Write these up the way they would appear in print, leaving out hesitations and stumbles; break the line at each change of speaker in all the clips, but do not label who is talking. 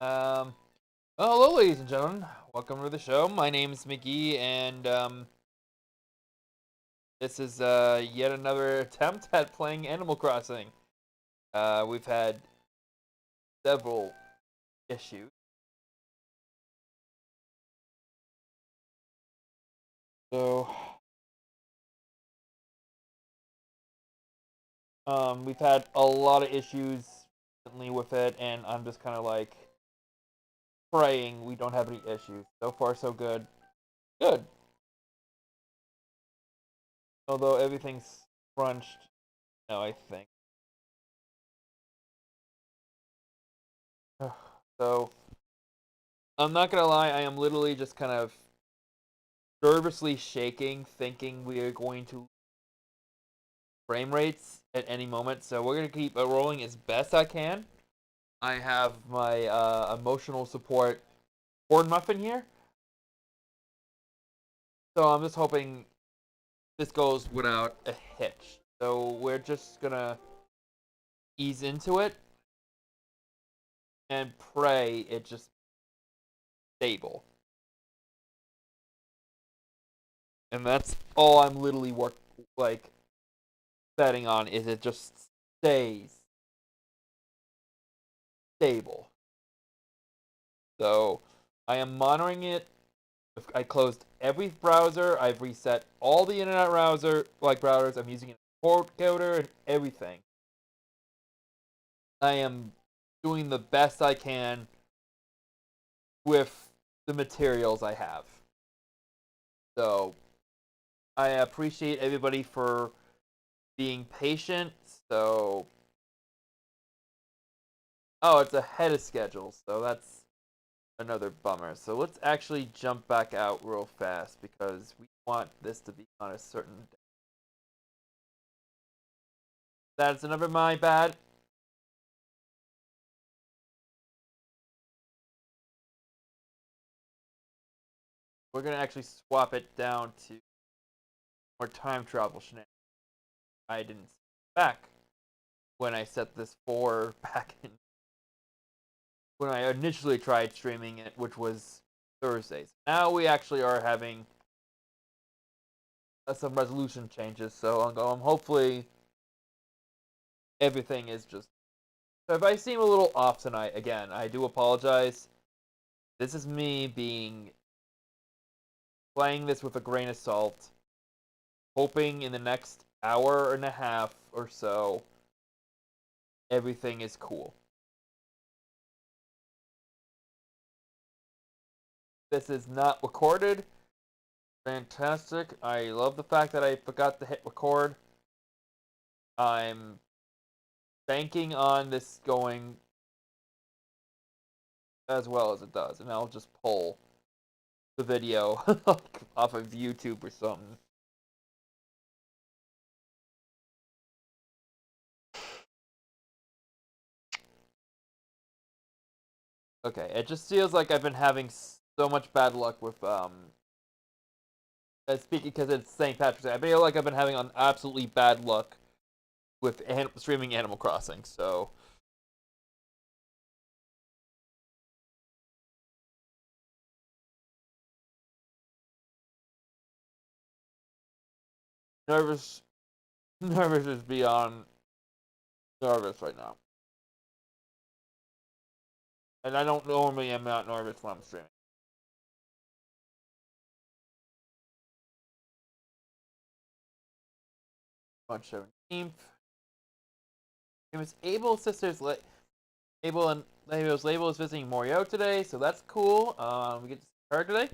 Um, well, hello, ladies and gentlemen. Welcome to the show. My name is McGee, and this is yet another attempt at playing Animal Crossing. We've had several issues, so we've had a lot of issues recently with it, and I'm just kind of like praying we don't have any issues. So far, so good. Good. Although everything's crunched, I think. So I'm not gonna lie, I am literally just kind of nervously shaking, thinking we are going to frame rates at any moment. So we're gonna keep rolling as best I can. I have my emotional support corn muffin here, so I'm just hoping this goes without a hitch. So we're just gonna ease into it and pray it just stable. And that's all I'm literally like betting on is it just stays stable. So I am monitoring it. I closed every browser. I've reset all the internet browsers. I'm using a port coder and everything. I am doing the best I can with the materials I have. So I appreciate everybody for being patient. So it's ahead of schedule. So that's another bummer. So let's actually jump back out real fast because we want this to be on a certain day. That's another my bad. We're gonna actually swap it down to more time travel shenanigans. I didn't back when I set this for back in when I initially tried streaming it, which was Thursdays. Now we actually are having some resolution changes, so hopefully everything is just. So if I seem a little off tonight, again, I do apologize. This is me playing this with a grain of salt, hoping in the next hour and a half or so everything is cool. This is not recorded. Fantastic. I love the fact that I forgot to hit record. I'm banking on this going as well as it does, and I'll just pull the video off of YouTube or something. Okay, it just feels like I've been having so much bad luck with speaking because it's St. Patrick's Day. I feel like I've been having an absolutely bad luck with streaming Animal Crossing. So nervous, nervous is beyond nervous right now. And I don't normally am not nervous when I'm streaming. March 17th. It was Abel's sister's Abel and Abel is visiting Morio today, so that's cool. We get to see her today.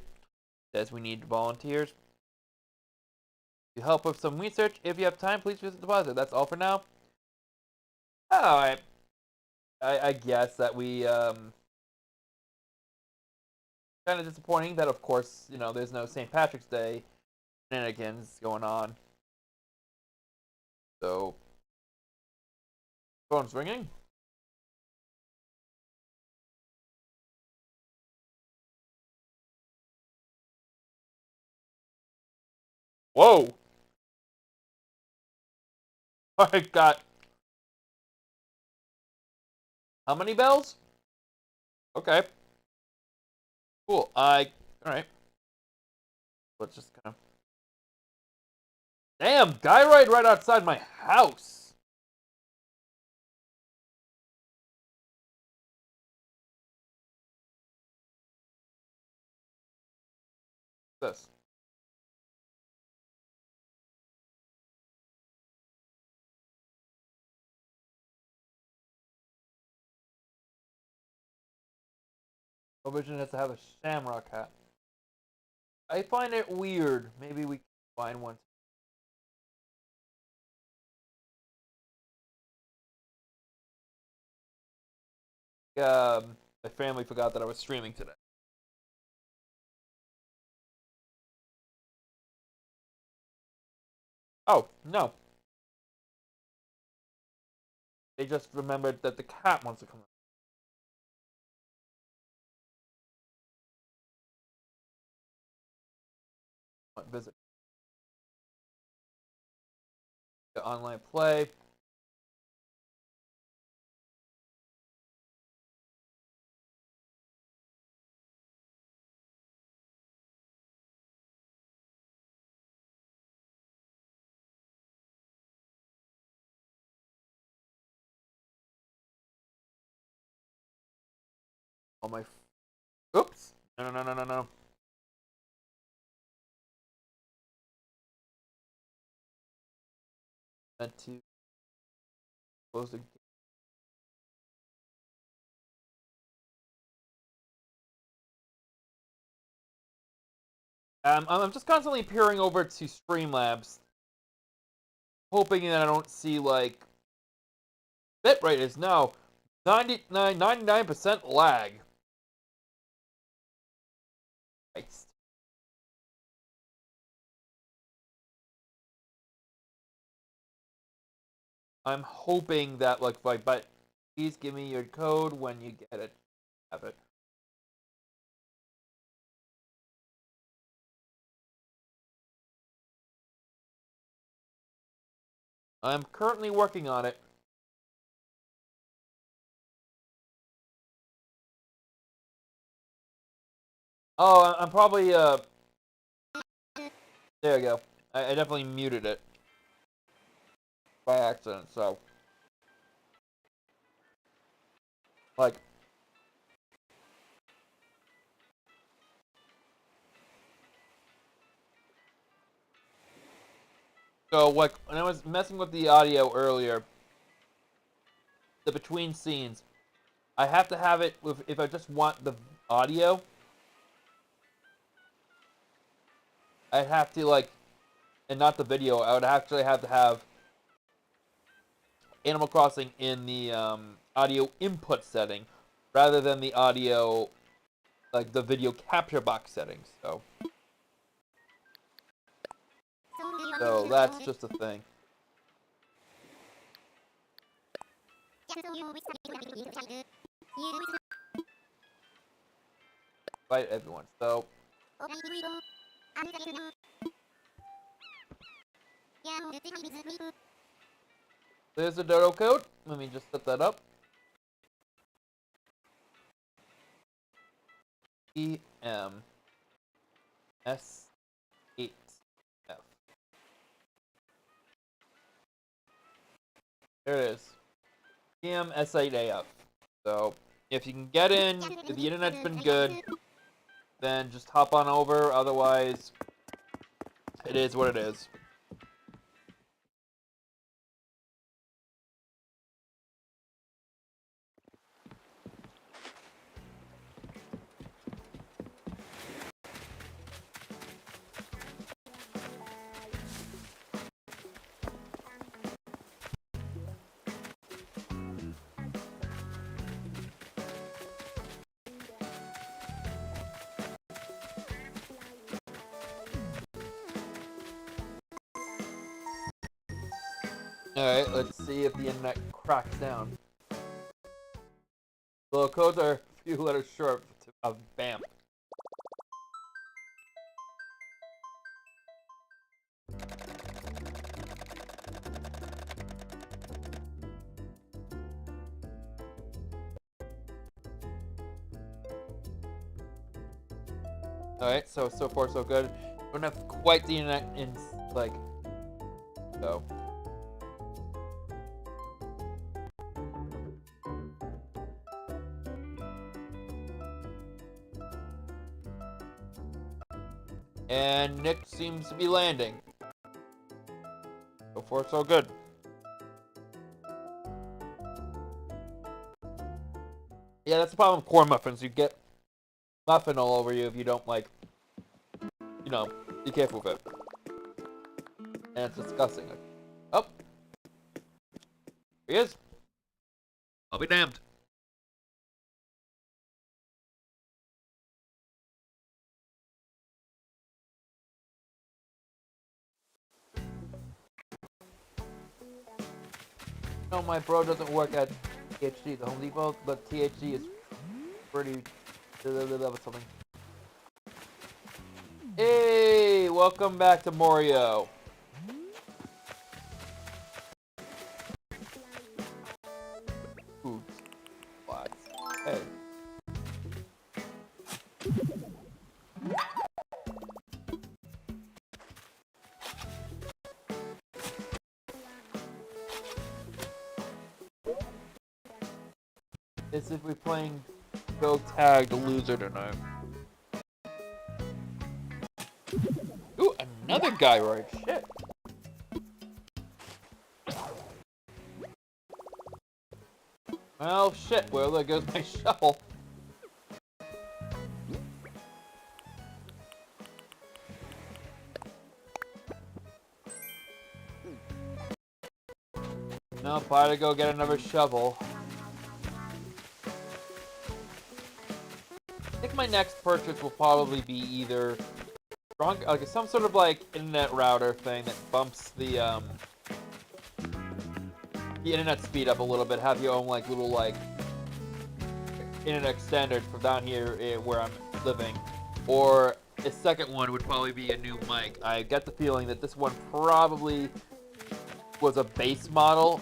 Says we need volunteers to help with some research. If you have time, please visit the deposit. That's all for now. Alright. I guess that we kind of disappointing that of course, there's no St. Patrick's Day shenanigans going on. So phone's ringing. Whoa! I got how many bells? Okay. Cool. Alright. Let's just kind of... Damn, guy right outside my house. This. Vision has to have a shamrock hat. I find it weird. Maybe we can find one. My family forgot that I was streaming today. Oh, no. They just remembered that the cat wants to come visit. The online play. On my... Oops. No. Meant to close the... I'm just constantly peering over to Streamlabs, hoping that I don't see, like... Bitrate is now 99% lag. Christ. I'm hoping that, like, but please give me your code when you get it. Have it. I'm currently working on it. Oh, I'm probably, there you go. I definitely muted it. By accident, so. Like. So, like, when I was messing with the audio earlier, the between scenes, I have to have it with, if I just want the audio, I'd have to, like, and not the video, I would actually have to have Animal Crossing in the audio input setting, rather than the audio, like, the video capture box settings, so. So, that's just a thing. Fight everyone, so. There's the dodo code. Let me just set that up. EMS8F. There it is. EMS8AF. So, if you can get in, if the internet's been good, then just hop on over. Otherwise, it is what it is. Alright, let's see if the internet cracks down. The codes are a few letters short of BAM. Alright, so far so good. Don't have quite the internet in, like, so. And Nick seems to be landing. So far so good. Yeah, that's the problem with corn muffins. You get muffin all over you if you don't, like, you know, be careful with it. And it's disgusting. Oh. Here he is. I'll be damned. No, my bro doesn't work at THG, the Home Depot, but THG is pretty something. Hey, welcome back to Mario. Food supplies. Hey. As if we're playing Go Tag the Loser tonight. Ooh, another guy right. Shit. Well, shit. Well, there goes my shovel. Nope, I gotta go get another shovel. I think my next purchase will probably be either like some sort of like internet router thing that bumps the internet speed up a little bit. Have your own like little like internet standard from down here where I'm living. Or a second one would probably be a new mic. I get the feeling that this one probably was a base model,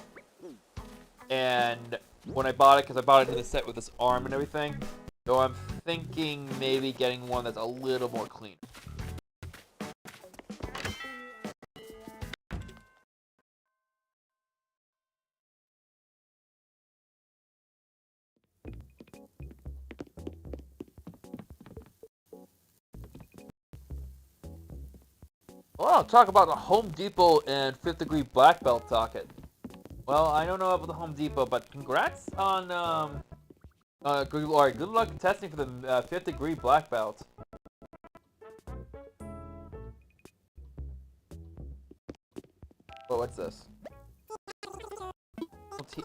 and when I bought it, because I bought it in the set with this arm and everything, so I'm thinking maybe getting one that's a little more clean. Well, I'll talk about the Home Depot and 5th degree black belt socket. Well, I don't know about the Home Depot, but congrats on good luck testing for the 5th degree black belt. Oh, what's this?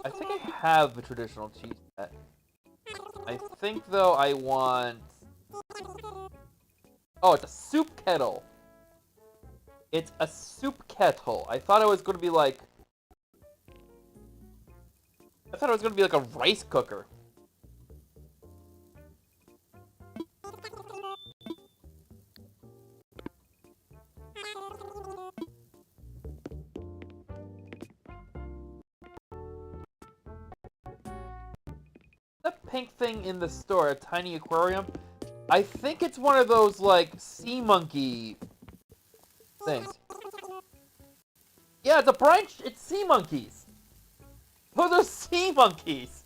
I think I have a traditional cheese set. I think though I want. Oh, it's a soup kettle. It's a soup kettle. I thought it was going to be like. I thought it was going to be like a rice cooker. That pink thing in the store, a tiny aquarium. I think it's one of those like sea monkey things. Yeah, it's a branch. It's sea monkeys. Those are sea monkeys.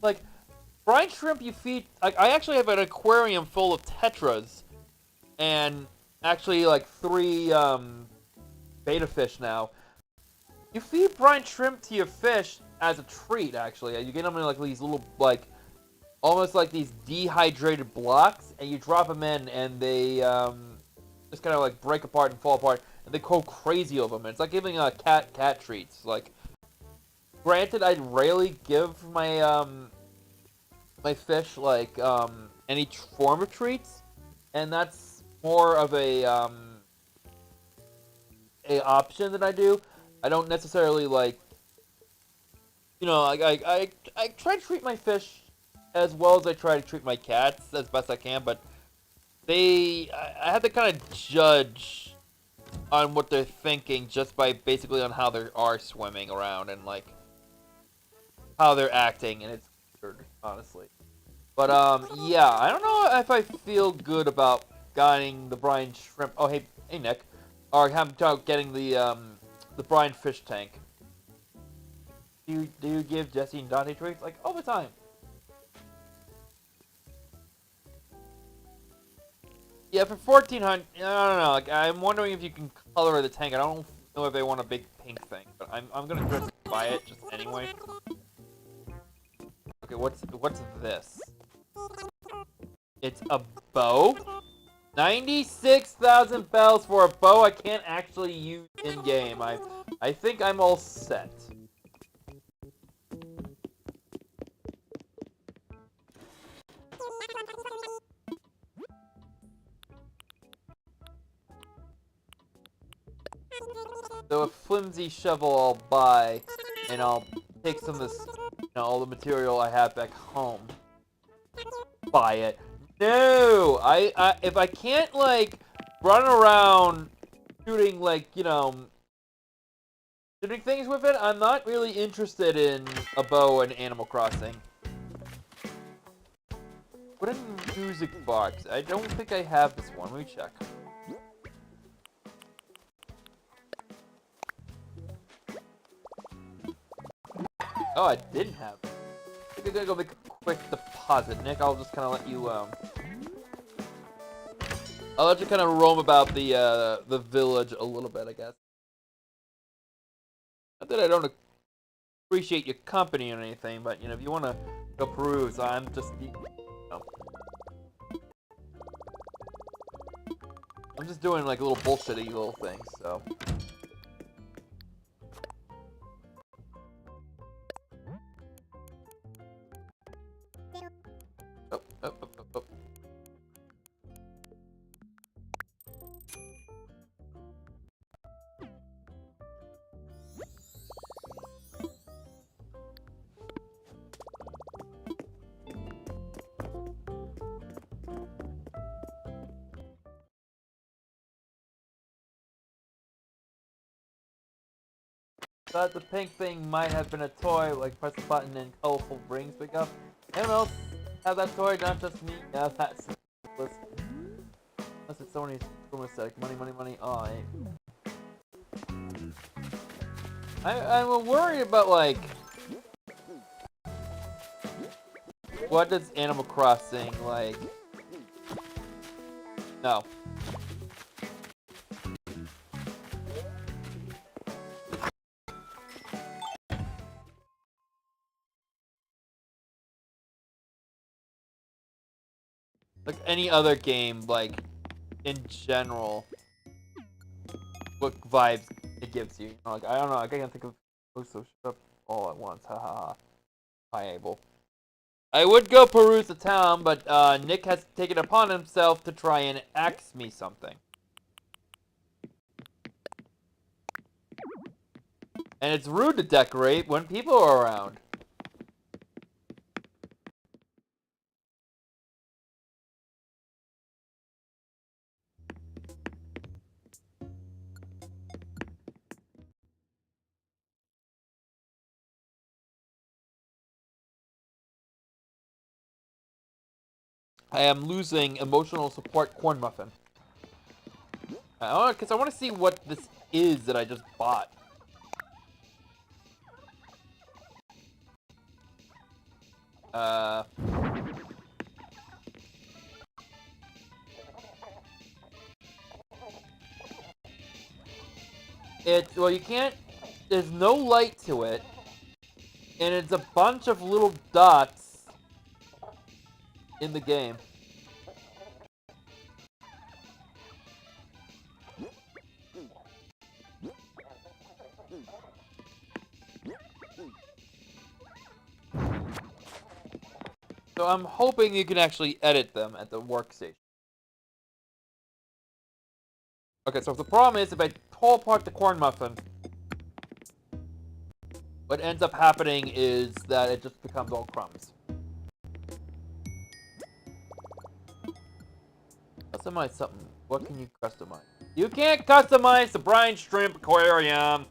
Like, brine shrimp you feed. I actually have an aquarium full of tetras, and actually like 3 beta fish now. You feed brine shrimp to your fish as a treat. Actually, you get them in like these little like, almost like these dehydrated blocks, and you drop them in, and they just kind of like break apart and fall apart, and they go crazy over them. And it's like giving a cat treats. Like, granted, I'd rarely give my my fish like any form of treats, and that's more of a option that I do. I don't necessarily like, you know, I try to treat my fish as well as I try to treat my cats as best I can, but I had to kind of judge on what they're thinking just by basically on how they are swimming around and like how they're acting, and it's weird, honestly. But yeah, I don't know if I feel good about getting the brine shrimp. Oh hey Nick, or getting the brine fish tank. Do you give Jesse and Dante treats like all the time? Yeah, for 1,400, I don't know. Like, I'm wondering if you can color the tank. I don't know if they want a big pink thing, but I'm gonna just buy it just anyway. Okay, what's this? It's a bow. 96,000 bells for a bow I can't actually use in game. I think I'm all set. So a flimsy shovel I'll buy, and I'll take some of this, all the material I have back home. Buy it. No! If I can't, like, run around shooting, like, shooting things with it, I'm not really interested in a bow and Animal Crossing. What a music box. I don't think I have this one. Let me check. Oh, I didn't have it. I think I'm gonna go make a quick deposit. Nick, I'll just kind of let you, I'll let you kind of roam about the village a little bit, I guess. Not that I don't appreciate your company or anything, but, if you want to go peruse, I'm just, I'm just doing, like, little bullshitty little things, so. Oh. Thought the pink thing might have been a toy, like press the button and colorful rings pick up. Anyone else have that toy? Not just me. Yeah, that's unless it's someone who's aesthetic. Money. Oh, I'm worried about like what does Animal Crossing like? No. Like any other game, like in general, what vibes it gives you. Like I don't know. I can't think of most of stuff all at once. Haha. Hi, Abel. I would go peruse the town, but Nick has taken it upon himself to try and ask me something. And it's rude to decorate when people are around. I am losing emotional support corn muffin. Because I want to see what this is that I just bought. Well, you can't, there's no light to it, and it's a bunch of little dots in the game. So I'm hoping you can actually edit them at the workstation. Okay, so the problem is if I pull apart the corn muffin, what ends up happening is that it just becomes all crumbs. Customize something. What can you customize? You can't customize the brine shrimp aquarium.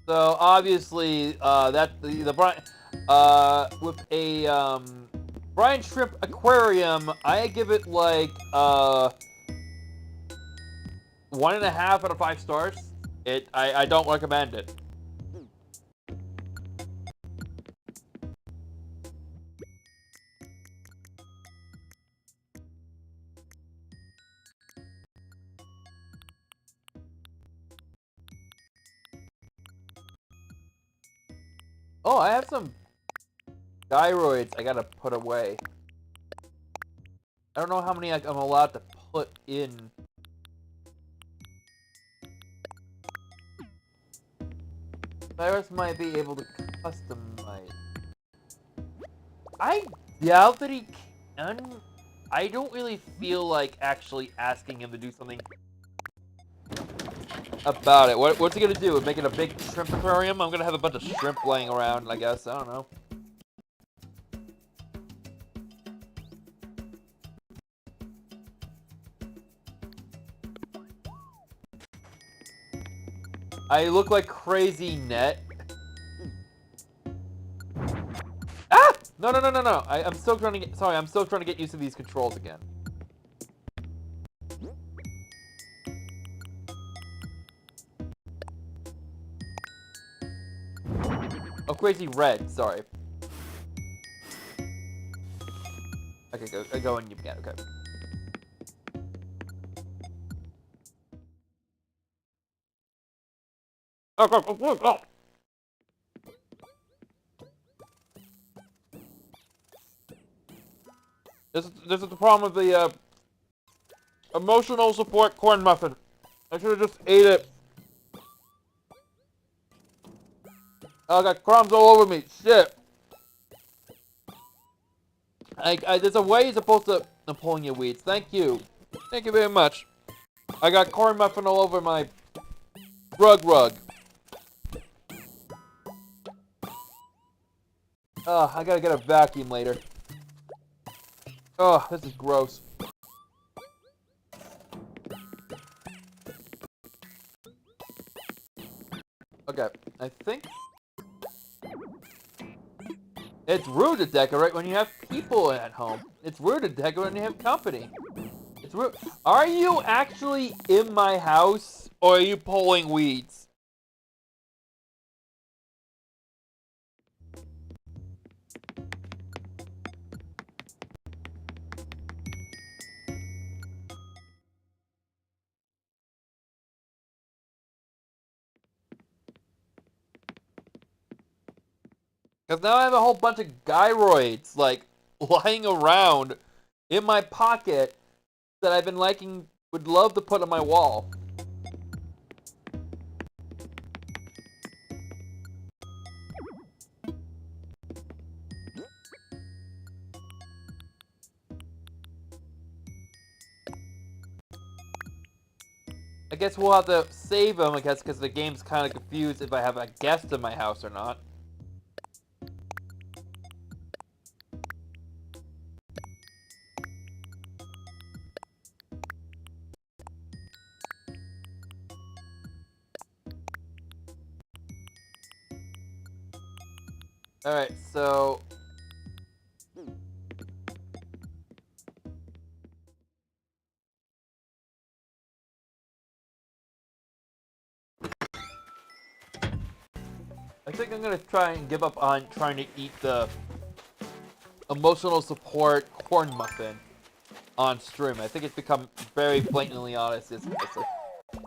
So obviously, the brine with a brine shrimp aquarium, I give it like 1.5 out of 5 stars. I don't recommend it. Oh, I have some gyroids I gotta put away. I don't know how many I'm allowed to put in. Cyrus might be able to customize. I doubt that he can. I don't really feel like actually asking him to do something about it. What's he gonna do? Make it a big shrimp aquarium? I'm gonna have a bunch of shrimp laying around, I guess. I don't know. I look like crazy net. Ah! No. I'm still trying to get. Sorry, I'm still trying to get used to these controls again. Oh, crazy red. Sorry. Okay, go and you can. Okay. Oh. This is the problem with the emotional support corn muffin. I should have just ate it. Oh, I got crumbs all over me. Shit. There's a way you're supposed to. I'm pulling your weeds. Thank you. Thank you very much. I got corn muffin all over my rug. I gotta get a vacuum later. Oh, this is gross. Okay, I think it's rude to decorate when you have people at home. It's rude to decorate when you have company. It's rude. Are you actually in my house, or are you pulling weeds? Because now I have a whole bunch of gyroids, like, lying around in my pocket that I've been would love to put on my wall. I guess we'll have to save them, I guess, because the game's kind of confused if I have a guest in my house or not. Alright, so... I think I'm gonna try and give up on trying to eat the emotional support corn muffin on stream. I think it's become very blatantly honest. It's like,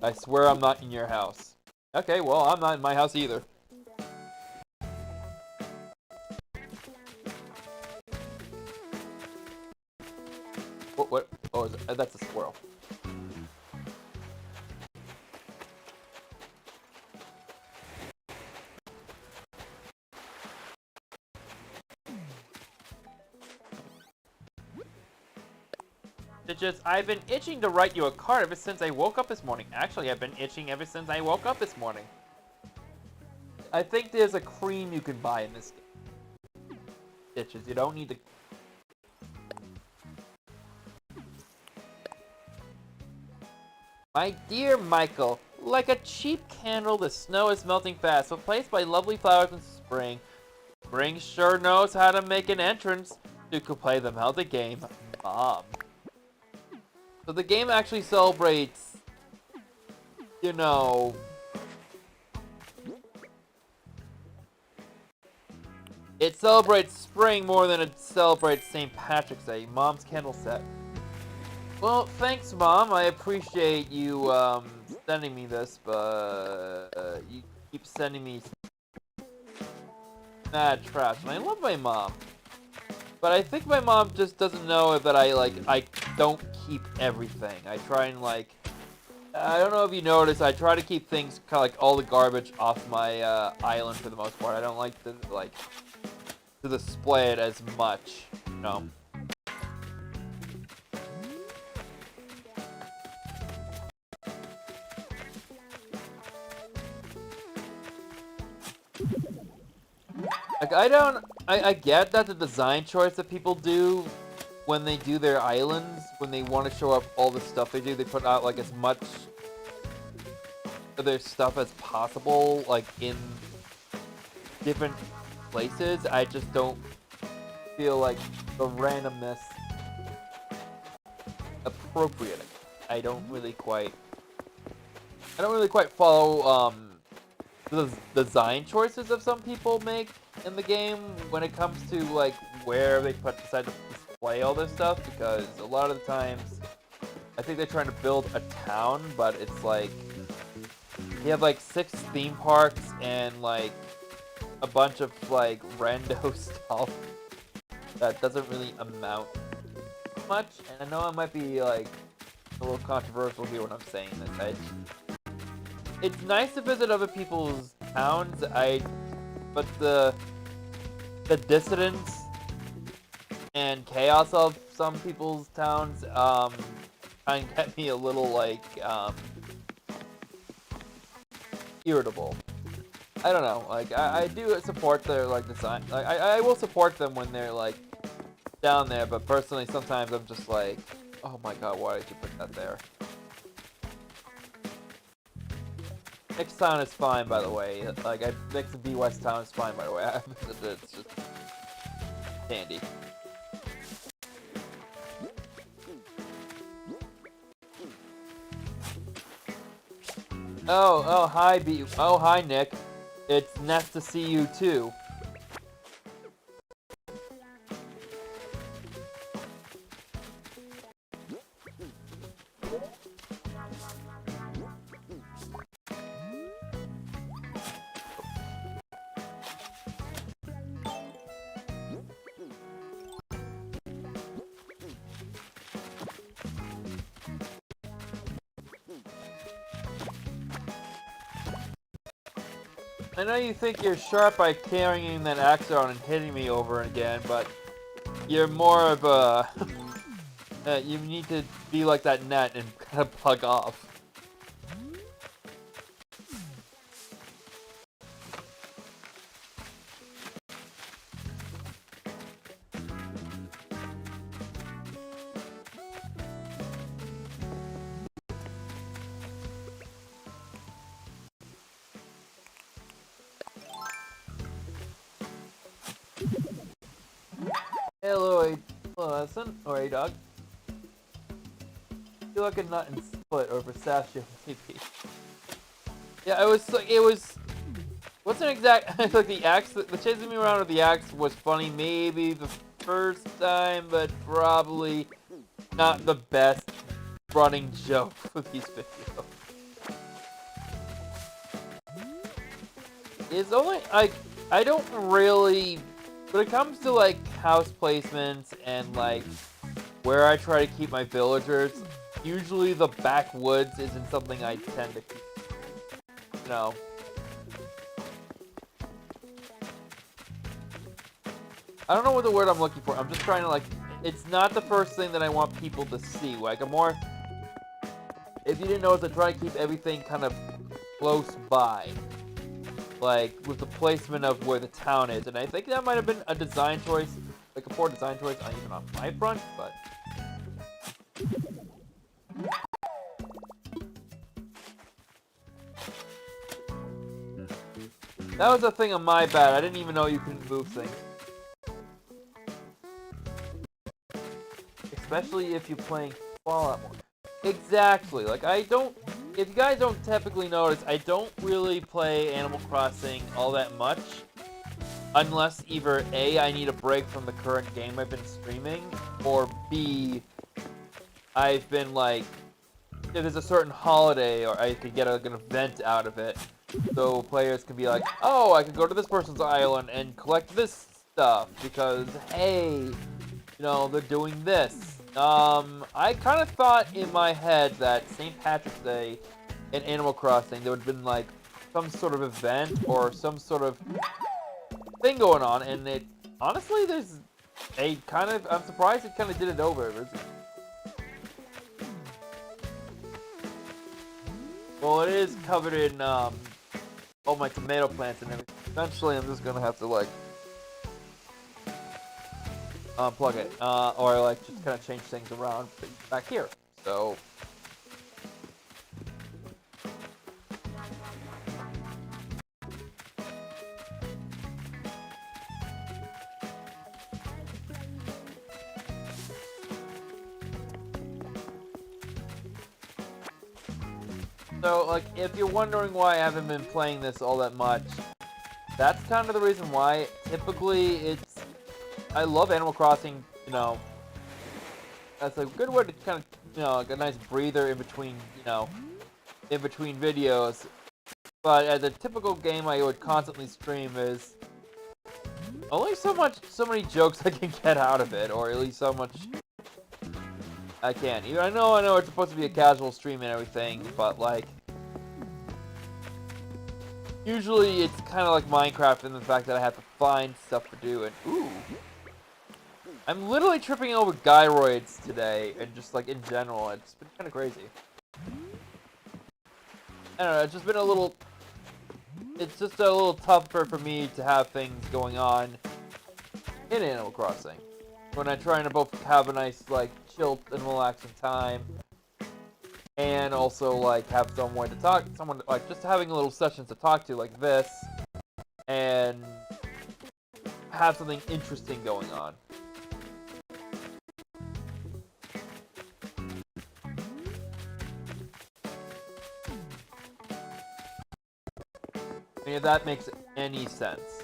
I swear I'm not in your house. Okay, well, I'm not in my house either. What? Oh, is it? That's a squirrel. Stitches, I've been itching to write you a card ever since I woke up this morning. Actually, I've been itching ever since I woke up this morning. I think there's a cream you can buy in this game. Stitches, you don't need to... My dear Michael, like a cheap candle, the snow is melting fast, replaced by lovely flowers in spring. Spring sure knows how to make an entrance. You could play the melted game, Mom. So the game actually celebrates, you know, it celebrates spring more than it celebrates St. Patrick's Day. Mom's candle set. Well, thanks, Mom. I appreciate you sending me this, but you keep sending me mad trash. And I love my mom, but I think my mom just doesn't know that I don't keep everything. I try and I don't know if you noticed, I try to keep things kind of like all the garbage off my island for the most part. I don't like to display it as much, you know. Like, I get that the design choice that people do when they do their islands, when they want to show up all the stuff they do, they put out like as much of their stuff as possible, like in different places. I just don't feel like the randomness appropriate. I don't really quite follow the design choices of some people make in the game when it comes to like where they decide to display all this stuff, because a lot of the times I think they're trying to build a town, but it's like you have like 6 theme parks and like a bunch of like rando stuff that doesn't really amount to much. And I know I might be like a little controversial here when I'm saying this. It's nice to visit other people's towns, but the dissidence and chaos of some people's towns kind of get me a little like irritable. I don't know, like I do support their like design. Like I will support them when they're like down there, but personally sometimes I'm just like, oh my god, why did you put that there? Next town is fine, by the way. Like, next B West town is fine, by the way. I visited it. It's just dandy. Oh, hi, hi, Nick. It's nice to see you too. I know you think you're sharp by carrying that axe around and hitting me over again, but you're more of a... you need to be like that net and kind of plug off. Hello, Edson. Or a dog. Feel like a nut and split or pistachio, maybe. Yeah, it was. Wasn't exact. Like the axe, the chasing me around with the axe was funny. Maybe the first time, but probably not the best running joke for these videos. It's only like I don't really. When it comes to like house placements and like where I try to keep my villagers, usually the backwoods isn't something I tend to keep. You know. I don't know what the word I'm looking for. I'm just trying to like it's not the first thing that I want people to see. Like, I'm more, if you didn't notice, I try to keep everything kind of close by, like with the placement of where the town is, and I think that might have been a design choice, like a poor design choice, even on my front, but. That was a thing on my bad. I didn't even know you couldn't move things. Especially if you're playing Fallout more. Exactly. Like, I don't... If you guys don't typically notice, I don't really play Animal Crossing all that much. Unless either A, I need a break from the current game I've been streaming, or B, I've been like... If there's a certain holiday, or I could get like, an event out of it. So players can be like, oh, I could go to this person's island and collect this stuff because, hey, you know, they're doing this. I kind of thought in my head that St. Patrick's Day in Animal Crossing, there would have been like some sort of event or some sort of thing going on, and it, honestly, there's a kind of, I'm surprised it kind of did it over. Well, it is covered in, all my tomato plants and everything. Eventually, I'm just gonna have to like unplug it, or like just kind of change things around back here. So, like, if you're wondering why I haven't been playing this all that much, that's kind of the reason why. Typically, it's... I love Animal Crossing, you know. That's a good way to kind of, you know, like a nice breather in between, you know, in between videos. But as a typical game I would constantly stream is only so many jokes I can get out of it, or at least so much I can. I know it's supposed to be a casual stream and everything, but like, usually it's kind of like Minecraft in the fact that I have to find stuff to do, and ooh. I'm literally tripping over gyroids today, and just like in general, it's been kind of crazy. I don't know, it's just been a little tougher for me to have things going on in Animal Crossing. When I'm trying to both have a nice, like, chill and relaxing time, and also, like, have someone, like, just having a little session to talk to, like this, and have something interesting going on. I mean, if that makes any sense.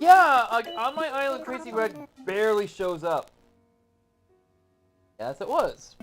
Yeah, like, on my island, Crazy Red barely shows up. Yes, it was.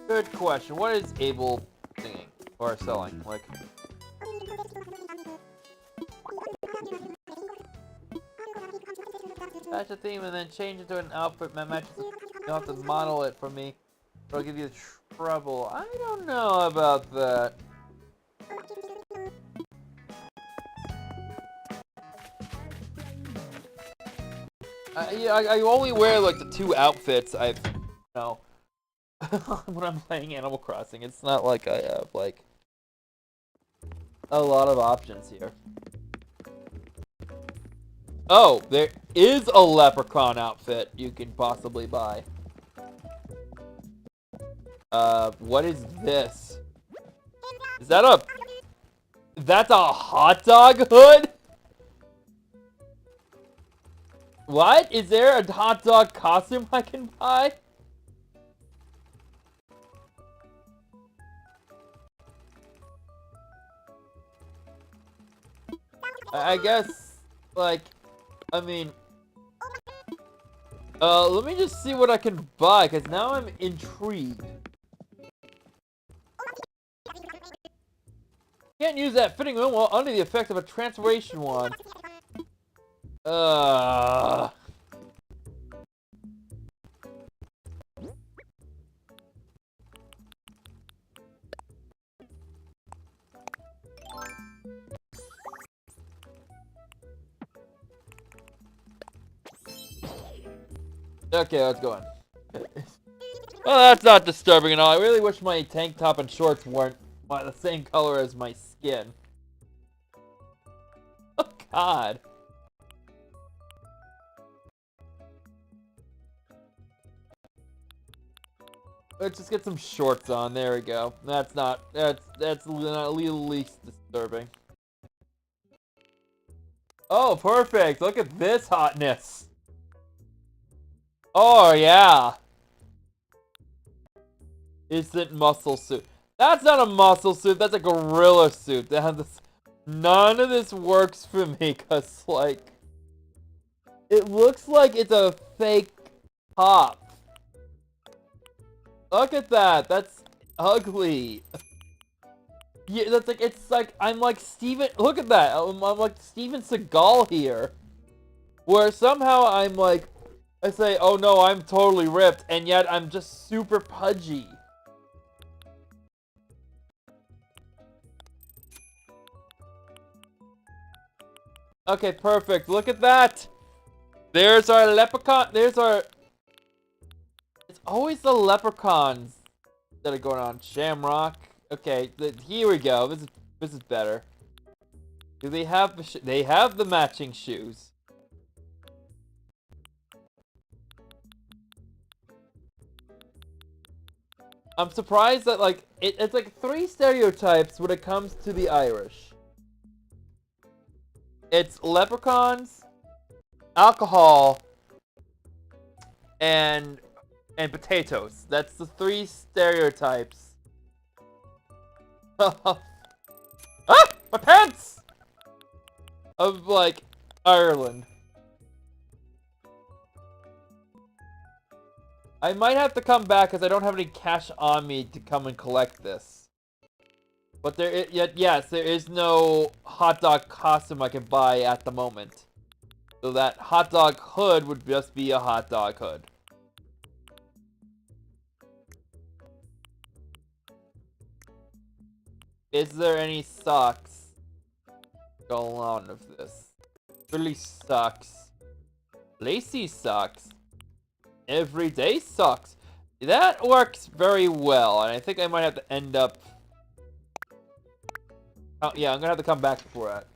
Good question. What is Abel singing or selling? Like, patch a theme and then change it to an outfit that matches. You don't have to model it for me. It'll give you trouble. I don't know about that. I only wear like the two outfits I've, you know, when I'm playing Animal Crossing. It's not like I have, like, a lot of options here. Oh, there is a leprechaun outfit you can possibly buy. What is this? Is that a... That's a hot dog hood? What? Is there a hot dog costume I can buy? I guess, like, I mean... let me just see what I can buy, because now I'm intrigued. Can't use that fitting room while under the effect of a transformation wand. Okay, let's go on. Well, that's not disturbing at all. I really wish my tank top and shorts weren't the same color as my skin. Oh, God. Let's just get some shorts on. There we go. That's not least disturbing. Oh, perfect. Look at this hotness. Oh, yeah. Instant muscle suit. That's not a muscle suit. That's a gorilla suit. None of this works for me because, like, it looks like it's a fake top. Look at that. That's ugly. Yeah, that's like, it's like, I'm like Steven, look at that. I'm like Steven Seagal here. Where somehow I'm like, I say, oh no, I'm totally ripped, and yet I'm just super pudgy. Okay, perfect. Look at that. There's our leprechaun. There's our... It's always the leprechauns that are going on. Shamrock. Okay, here we go. This is better. Do they have they have the matching shoes? I'm surprised that, like, it's like 3 stereotypes when it comes to the Irish. It's leprechauns, alcohol, and potatoes. That's the 3 stereotypes. Ah! My pants! Of, like, Ireland. I might have to come back because I don't have any cash on me to come and collect this. But yes, there is no hot dog costume I can buy at the moment. So that hot dog hood would just be a hot dog hood. Is there any socks going on with this? Really sucks. Lacy socks. Everyday socks. That works very well, and I think I might have to end up... Oh, yeah, I'm gonna have to come back for that.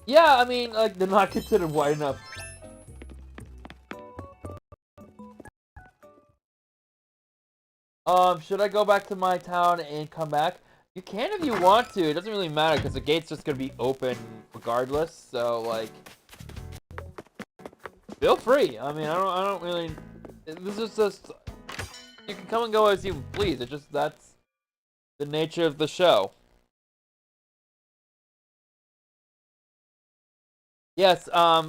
Yeah, I mean, like, they're not considered wide enough. Should I go back to my town and come back? You can if you want to. It doesn't really matter because the gate's just gonna be open regardless. So, like, feel free. I mean, I don't really. This is just. You can come and go as you please. It's just that's the nature of the show. Yes.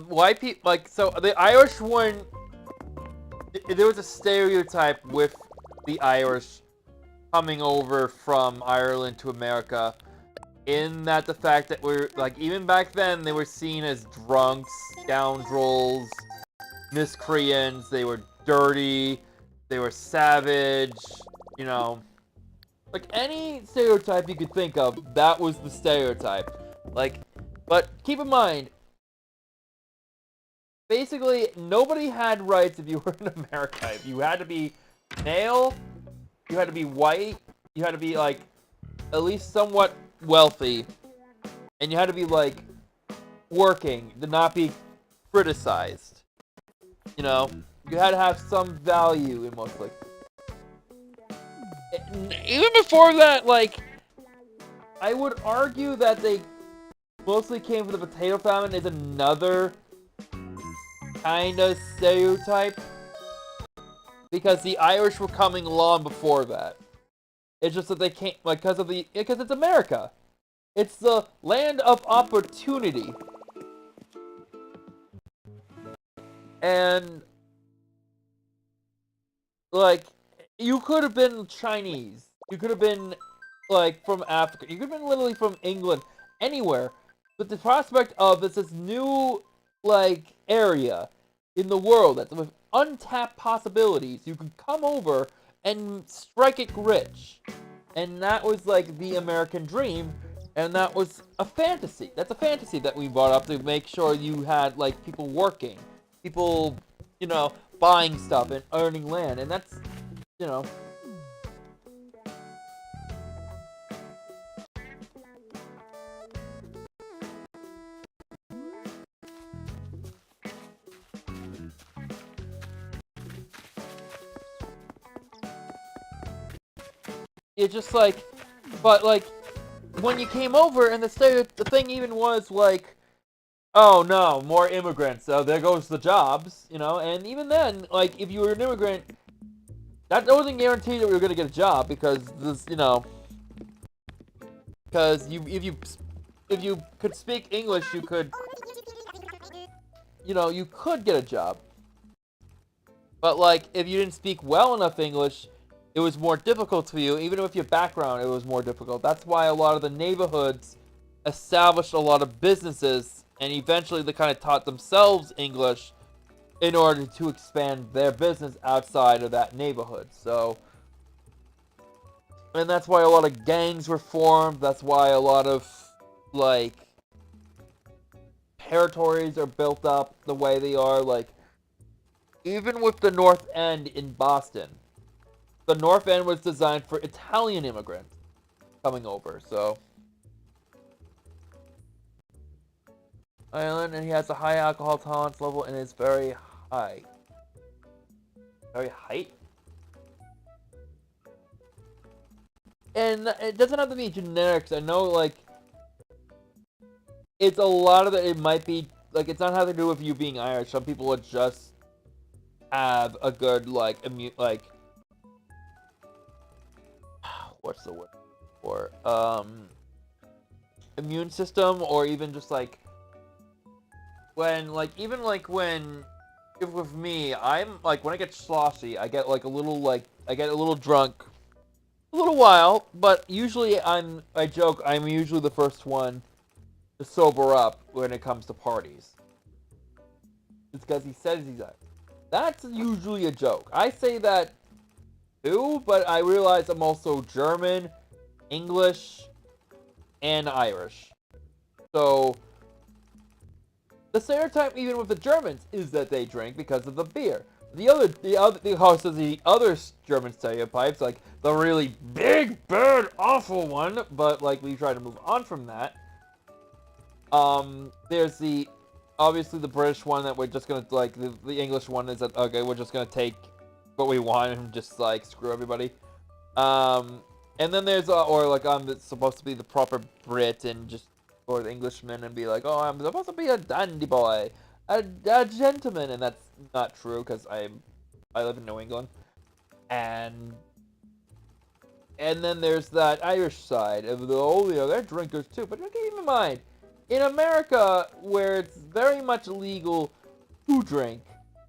White people, like, so the Irish one. There was a stereotype with the Irish coming over from Ireland to America, in that the fact that we're, like, even back then, they were seen as drunks, scoundrels, miscreants, they were dirty, they were savage, you know. Like, any stereotype you could think of, that was the stereotype. Like, but keep in mind, basically nobody had rights if you were in America. If you had to be male, you had to be white, you had to be like at least somewhat wealthy, and you had to be like working to not be criticized. You know, you had to have some value in most like. Even before that, like, I would argue that they mostly came from the potato famine is another kind of stereotype. Because the Irish were coming long before that. It's just that they can't, like, because it's America. It's the land of opportunity. And, like, you could have been Chinese. You could have been, like, from Africa. You could have been literally from England. Anywhere. But the prospect of this new, like, area in the world that's with untapped possibilities, you could come over and strike it rich. And that was, like, the American dream. And that was a fantasy. That's a fantasy that we brought up to make sure you had, like, people working. People, you know, buying stuff and earning land. And that's, you know. It's just like, but like, when you came over and the thing even was like, oh no, more immigrants, so there goes the jobs, you know, and even then, like, if you were an immigrant, that wasn't guaranteed that we were going to get a job, because this, you know, because if you could speak English, you could, you know, you could get a job. But like, if you didn't speak well enough English, it was more difficult for you. Even with your background, it was more difficult. That's why a lot of the neighborhoods established a lot of businesses, and eventually they kind of taught themselves English in order to expand their business outside of that neighborhood. So, and that's why a lot of gangs were formed. That's why a lot of, like, territories are built up the way they are. Like, even with the North End in Boston, the North End was designed for Italian immigrants coming over, so. Island, and he has a high alcohol tolerance level and is very high. Very height? And it doesn't have to be generics. I know, like, it's a lot of it might be, like, it's not having to do with you being Irish. Some people would just have a good, like, what's the word for immune system, or even just like when, like, even like when, if with me, I'm like, when I get slossy, I get like a little, like, I get a little drunk a little while, but usually I joke, I'm usually the first one to sober up when it comes to parties. It's because he says he's that. That's usually a joke. I say that too, but I realize I'm also German, English, and Irish. So the stereotype, even with the Germans, is that they drink because of the beer. The other German stereotypes, like the really big, bad, awful one, but like we try to move on from that. There's obviously the British one that we're just gonna, like, the English one is that, okay, we're just gonna take what we want and just, like, screw everybody. And then there's, or like, I'm supposed to be the proper Brit and just, or the Englishman and be like, oh, I'm supposed to be a dandy boy, a gentleman, and that's not true, because I live in New England. And then there's that Irish side of they're drinkers too, but keep in mind, in America, where it's very much illegal to drink,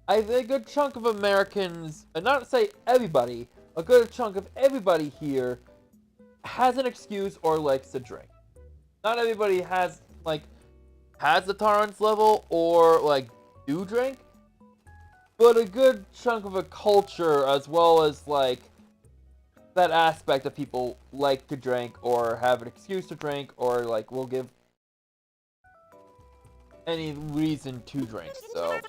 I think a good chunk of Americans, and not to say everybody, a good chunk of everybody here has an excuse or likes to drink. Not everybody has the tolerance level or, like, do drink, but a good chunk of a culture, as well as, like, that aspect of people like to drink or have an excuse to drink, or, like, will give any reason to drink. So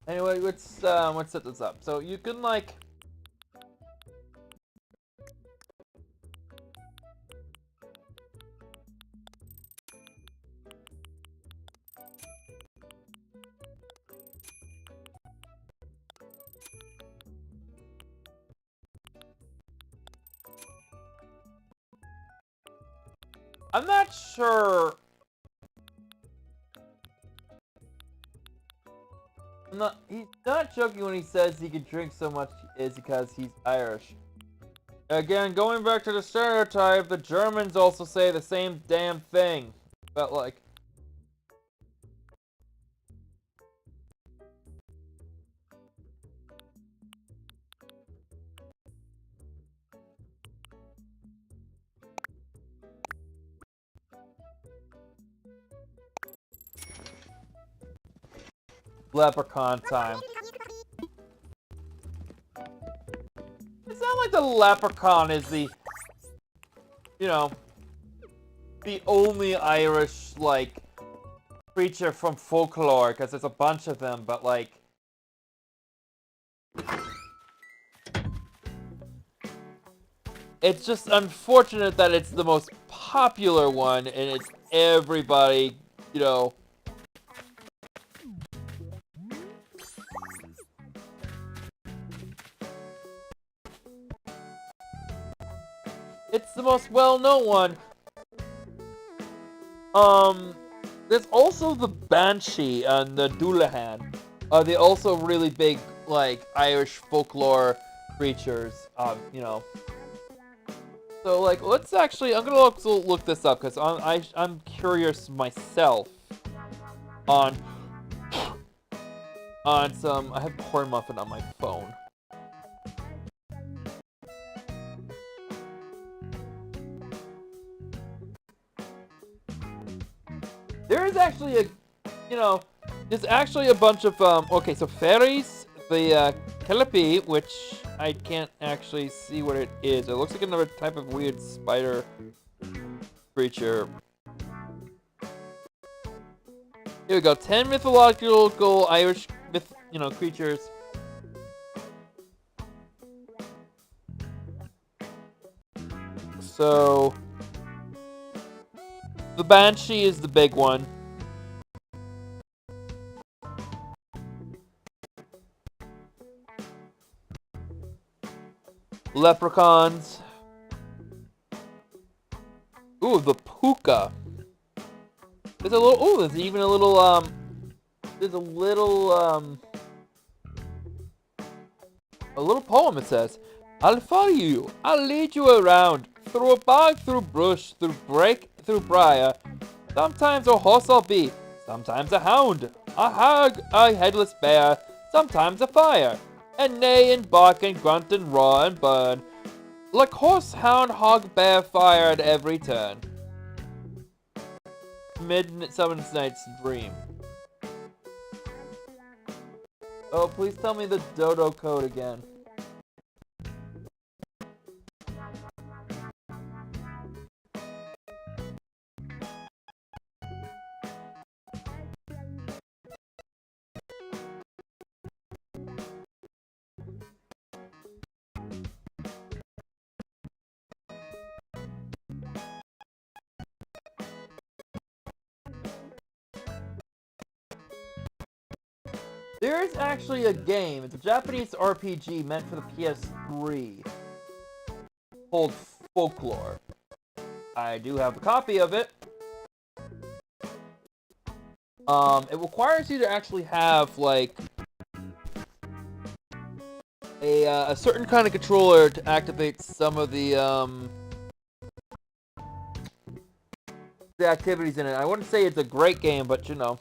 Anyway, let's set this up. So you can like. I'm not sure. He's not joking when he says he can drink so much is because he's Irish. Again, going back to the stereotype, the Germans also say the same damn thing. But like... Leprechaun time. It's not like the leprechaun is the, you know, the only Irish, like, creature from folklore, because there's a bunch of them, but, like... It's just unfortunate that it's the most popular one, and it's everybody, you know... It's the most well-known one. There's also the Banshee and the Dullahan. They're also really big, like, Irish folklore creatures, you know. So, like, let's actually, I'm gonna look this up, because I'm curious myself on some, I have corn muffin on my phone. There is actually a, you know, there's actually a bunch of, okay, so fairies, the, Calliope, which I can't actually see what it is. It looks like another type of weird spider creature. Here we go, 10 mythological Irish, creatures. So... the Banshee is the big one. Leprechauns. Ooh, the Puka. There's a little, ooh, there's even a little, there's a little poem it says. I'll follow you, I'll lead you around, through a bog, through brush, through brake, through briar. Sometimes a horse I'll be, sometimes a hound, a hog, a headless bear, sometimes a fire, and neigh and bark and grunt and roar and burn, like horse, hound, hog, bear, fire at every turn. Midsummer Night's Dream. Oh, please tell me the dodo code again. There is actually a game, it's a Japanese RPG meant for the PS3, called Folklore. I do have a copy of it. It requires you to actually have, like, a certain kind of controller to activate some of the activities in it. I wouldn't say it's a great game, but, you know.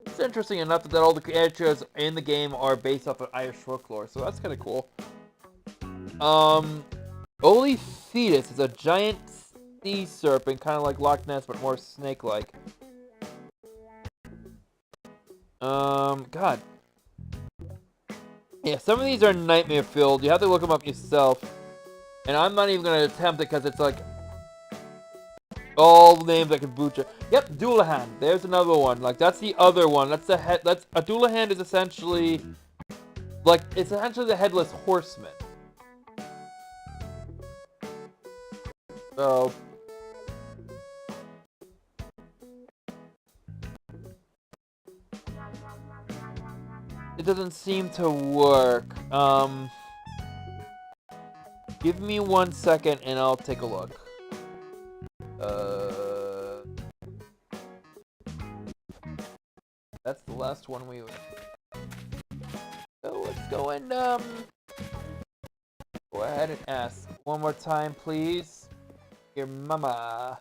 It's interesting enough that all the characters in the game are based off of Irish folklore, so that's kind of cool. Oli Fetus is a giant sea serpent, kind of like Loch Ness, but more snake-like. God. Yeah, some of these are nightmare-filled. You have to look them up yourself. And I'm not even going to attempt it because it's like... All names like kombucha. Yep, Doulahan. There's another one. Like that's the other one. That's the head. That's a Doulahan is essentially like it's essentially the headless horseman. So it doesn't seem to work. Give me 1 second and I'll take a look. That's the last one we would. So let's go and go ahead and ask one more time, please. Your mama.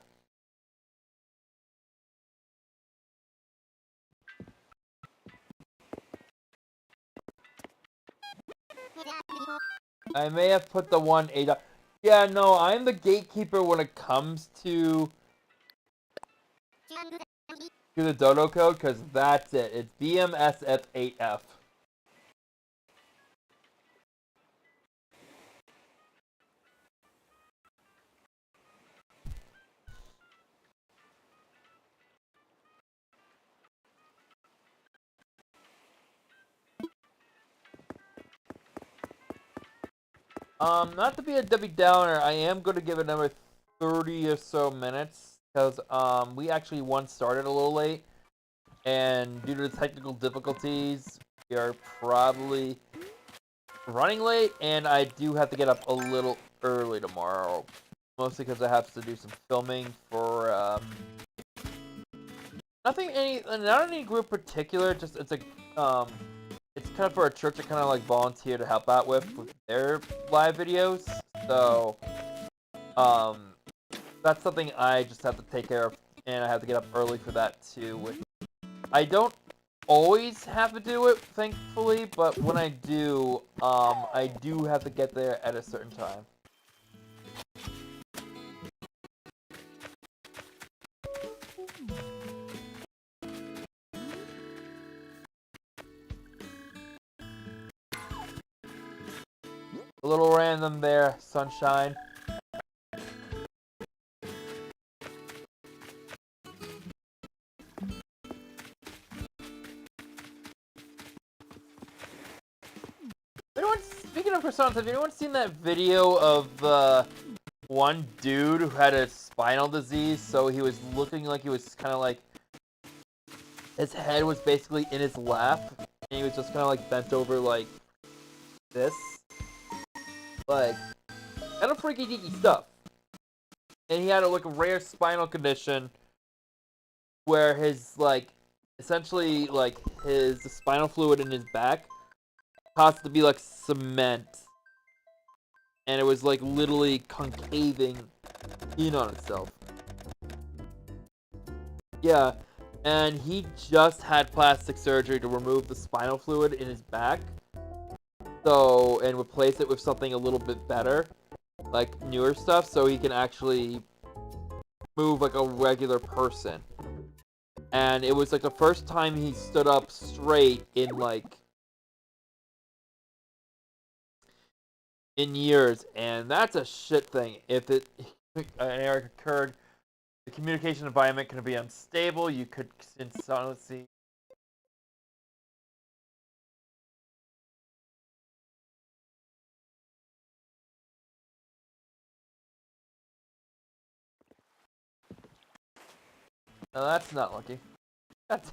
I may have put the 1-8. Yeah, no, I'm the gatekeeper when it comes to the dodo code, because that's it. It's BMSF8F. Not to be a Debbie Downer, I am going to give it another 30 or so minutes, because we actually once started a little late, and due to the technical difficulties, we are probably running late, and I do have to get up a little early tomorrow, mostly because I have to do some filming for not any group particular, just it's a it's kind of for a church that kind of like volunteer to help out with their live videos, so that's something I just have to take care of, and I have to get up early for that too, which I don't always have to do it, thankfully, but when I do have to get there at a certain time. A little random there, sunshine. Speaking of croissants, have anyone seen that video of one dude who had a spinal disease? So he was looking like he was kind of like his head was basically in his lap, and he was just kind of like bent over like this, like kind of freaky deaky stuff. And he had a rare spinal condition where his essentially his spinal fluid in his back caused to be like cement, and it was like literally concaving in on itself. Yeah, and he just had plastic surgery to remove the spinal fluid in his back, so and replace it with something a little bit better, like newer stuff, so he can actually move like a regular person. And it was like the first time he stood up straight in years, and that's a shit thing. If an error occurred, the communication environment can be unstable. You could see. No, that's not lucky. That's.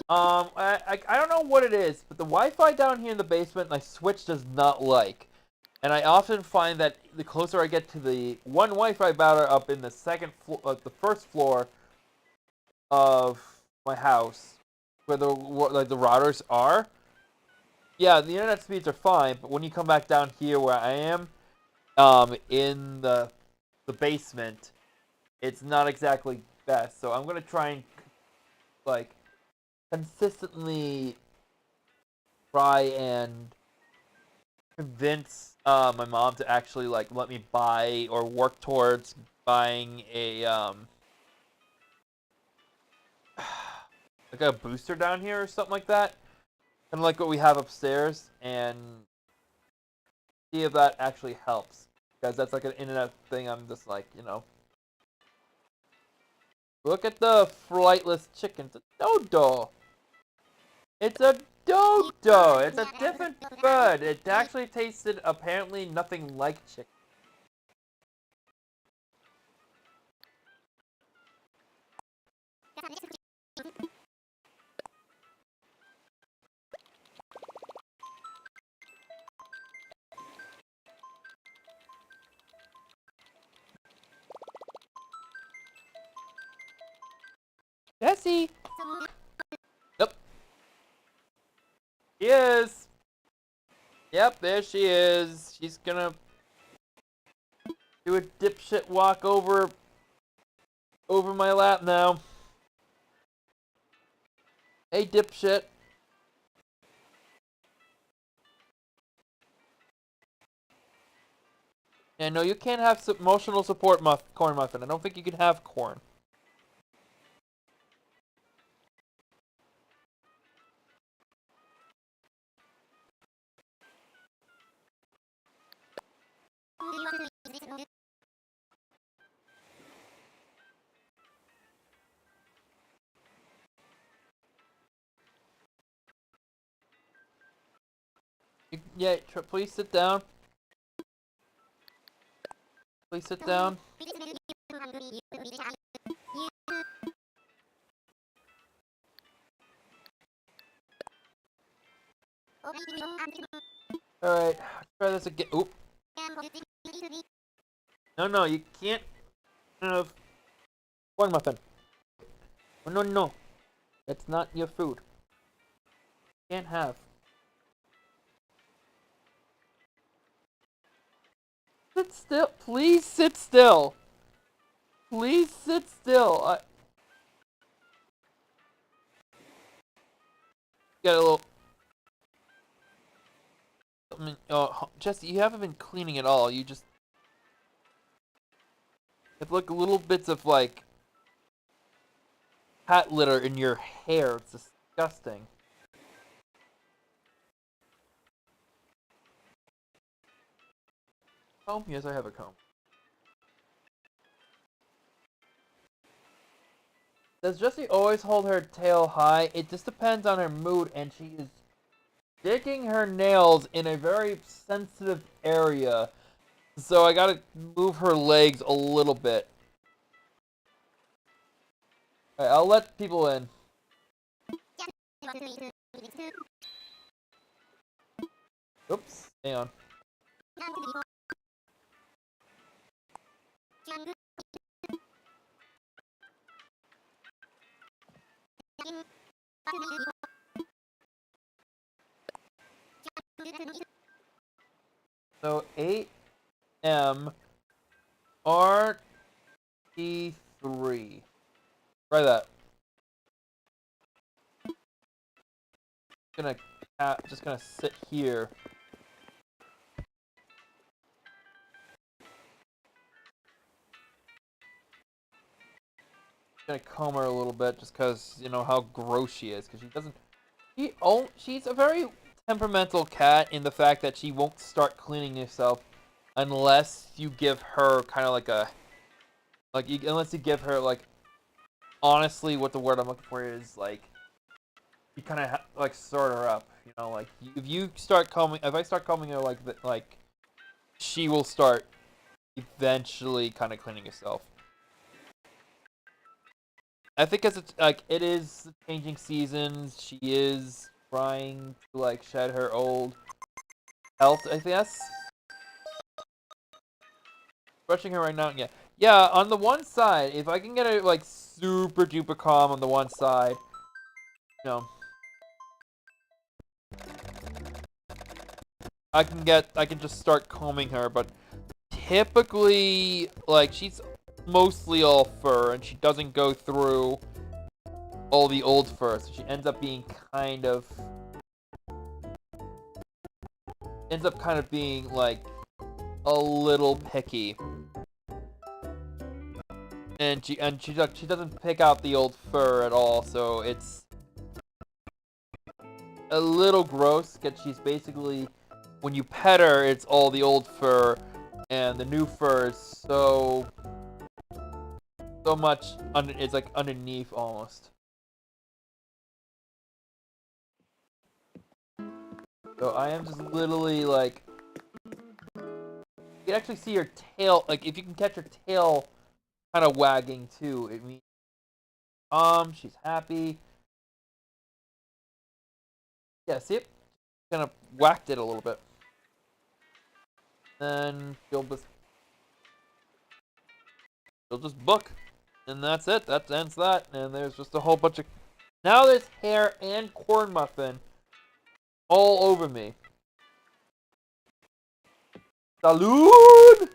I don't know what it is, but the Wi-Fi down here in the basement, my Switch does not like. And I often find that the closer I get to the one Wi-Fi router up in the the first floor of my house, where the routers are, yeah, the internet speeds are fine. But when you come back down here where I am, in the basement, it's not exactly best. So I'm gonna try and consistently try and convince my mom to actually let me buy or work towards buying a like a booster down here or something like that. Kind of like what we have upstairs, and see if that actually helps. Because that's like an internet thing. I'm just like, you know. Look at the flightless chicken. It's a dodo. It's a dodo. It's a different bird. It actually tasted apparently nothing like chicken. Jessie! Yep. She is! Yep, there she is. She's gonna do a dipshit walk over my lap now. Hey, dipshit. Yeah, no, you can't have emotional support corn muffin. I don't think you can have corn. Yeah, please sit down. Please sit down. Alright, try this again. Oop. No, you can't have corn muffin. Oh, no. That's not your food. Can't have. Sit still. Please sit still. Please sit still. Got a little. I mean, Jesse, you haven't been cleaning at all. You just. It's like little bits of like cat litter in your hair. It's disgusting. Comb? Yes, I have a comb. Does Jessie always hold her tail high? It just depends on her mood, and she is digging her nails in a very sensitive area. So I gotta move her legs a little bit. Alright, I'll let people in. Oops, hang on. So 8M RT3. Try that. Just gonna sit here. Gonna comb her a little bit just because you know how gross she is, because she doesn't. She's a very temperamental cat in the fact that she won't start cleaning herself unless you give her kind of like a unless you give her like honestly what the word I'm looking for is like you kind of like sort her up, you know, like if I start combing her like she will start eventually kind of cleaning herself. I think as it's like it is changing seasons, she is trying to like shed her old health, I guess. Brushing her right now, yeah. On the one side, if I can get her like super duper calm on the one side, you know, I can just start combing her. But typically, like she's mostly all fur, and she doesn't go through all the old fur, so she ends up being kind of being like a little picky, and she doesn't pick out the old fur at all, so it's a little gross, because she's basically, when you pet her, it's all the old fur, and the new fur is so much, it's like underneath almost. So I am just literally like, you can actually see her tail, like if you can catch her tail kind of wagging too, it means she's happy. Yeah, see it? Kind of whacked it a little bit. Then she'll just book. And that's it. That ends that. And there's just a whole bunch of... Now there's hair and corn muffin all over me. Salud!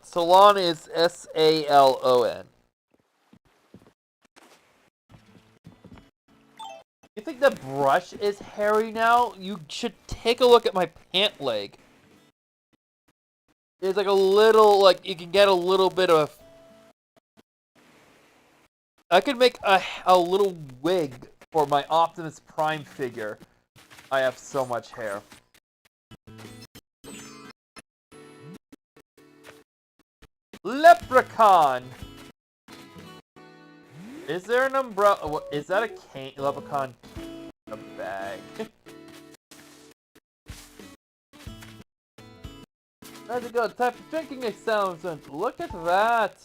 Salon is S-A-L-O-N. You think the brush is hairy now? You should take a look at my pant leg. There's like a little, like, you can get a little bit of... I could make a little wig for my Optimus Prime figure. I have so much hair. Leprechaun! Is there an umbrella? Is that a cane? Leprechaun a bag. How's it go? Type of drinking a sound. Look at that!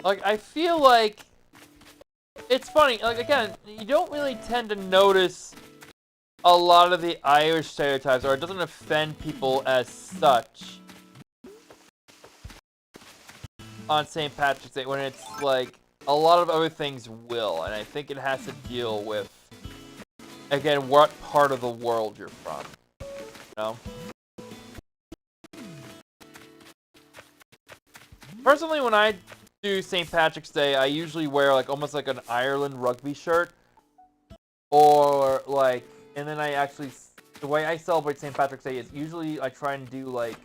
Like, I feel like it's funny, like, again, you don't really tend to notice a lot of the Irish stereotypes, or it doesn't offend people as such on St. Patrick's Day, when it's like a lot of other things will, and I think it has to deal with, again, what part of the world you're from, you know? Personally, when I do St. Patrick's Day, I usually wear like almost like an Ireland rugby shirt, or like, and then I actually, the way I celebrate St. Patrick's Day is usually I try and do like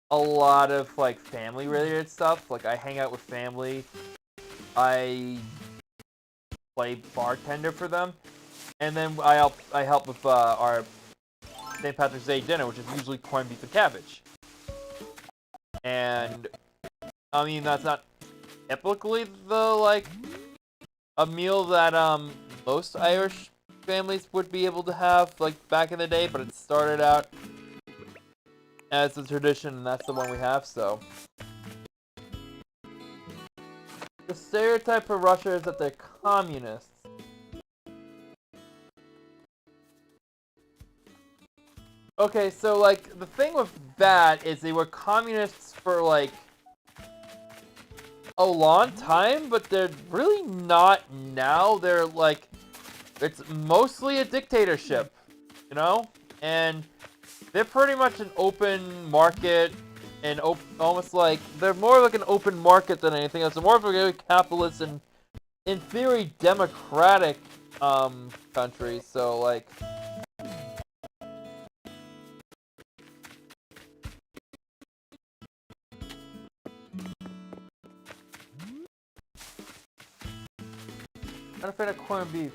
a lot of like family related stuff. Like I hang out with family, I play bartender for them, and then I help with our St. Patrick's Day dinner, which is usually corned beef and cabbage. And I mean, that's not typically the, like, a meal that, most Irish families would be able to have, like, back in the day, but it started out as a tradition, and that's the one we have, so. The stereotype for Russia is that they're communists. Okay, so, like, the thing with that is they were communists for, like, a long time, but they're really not now. They're like, it's mostly a dictatorship, you know? And they're pretty much an open market, and almost like, they're more like an open market than anything else. They're more of a capitalist and, in theory, democratic country, so like... I'm a fan of corned beef.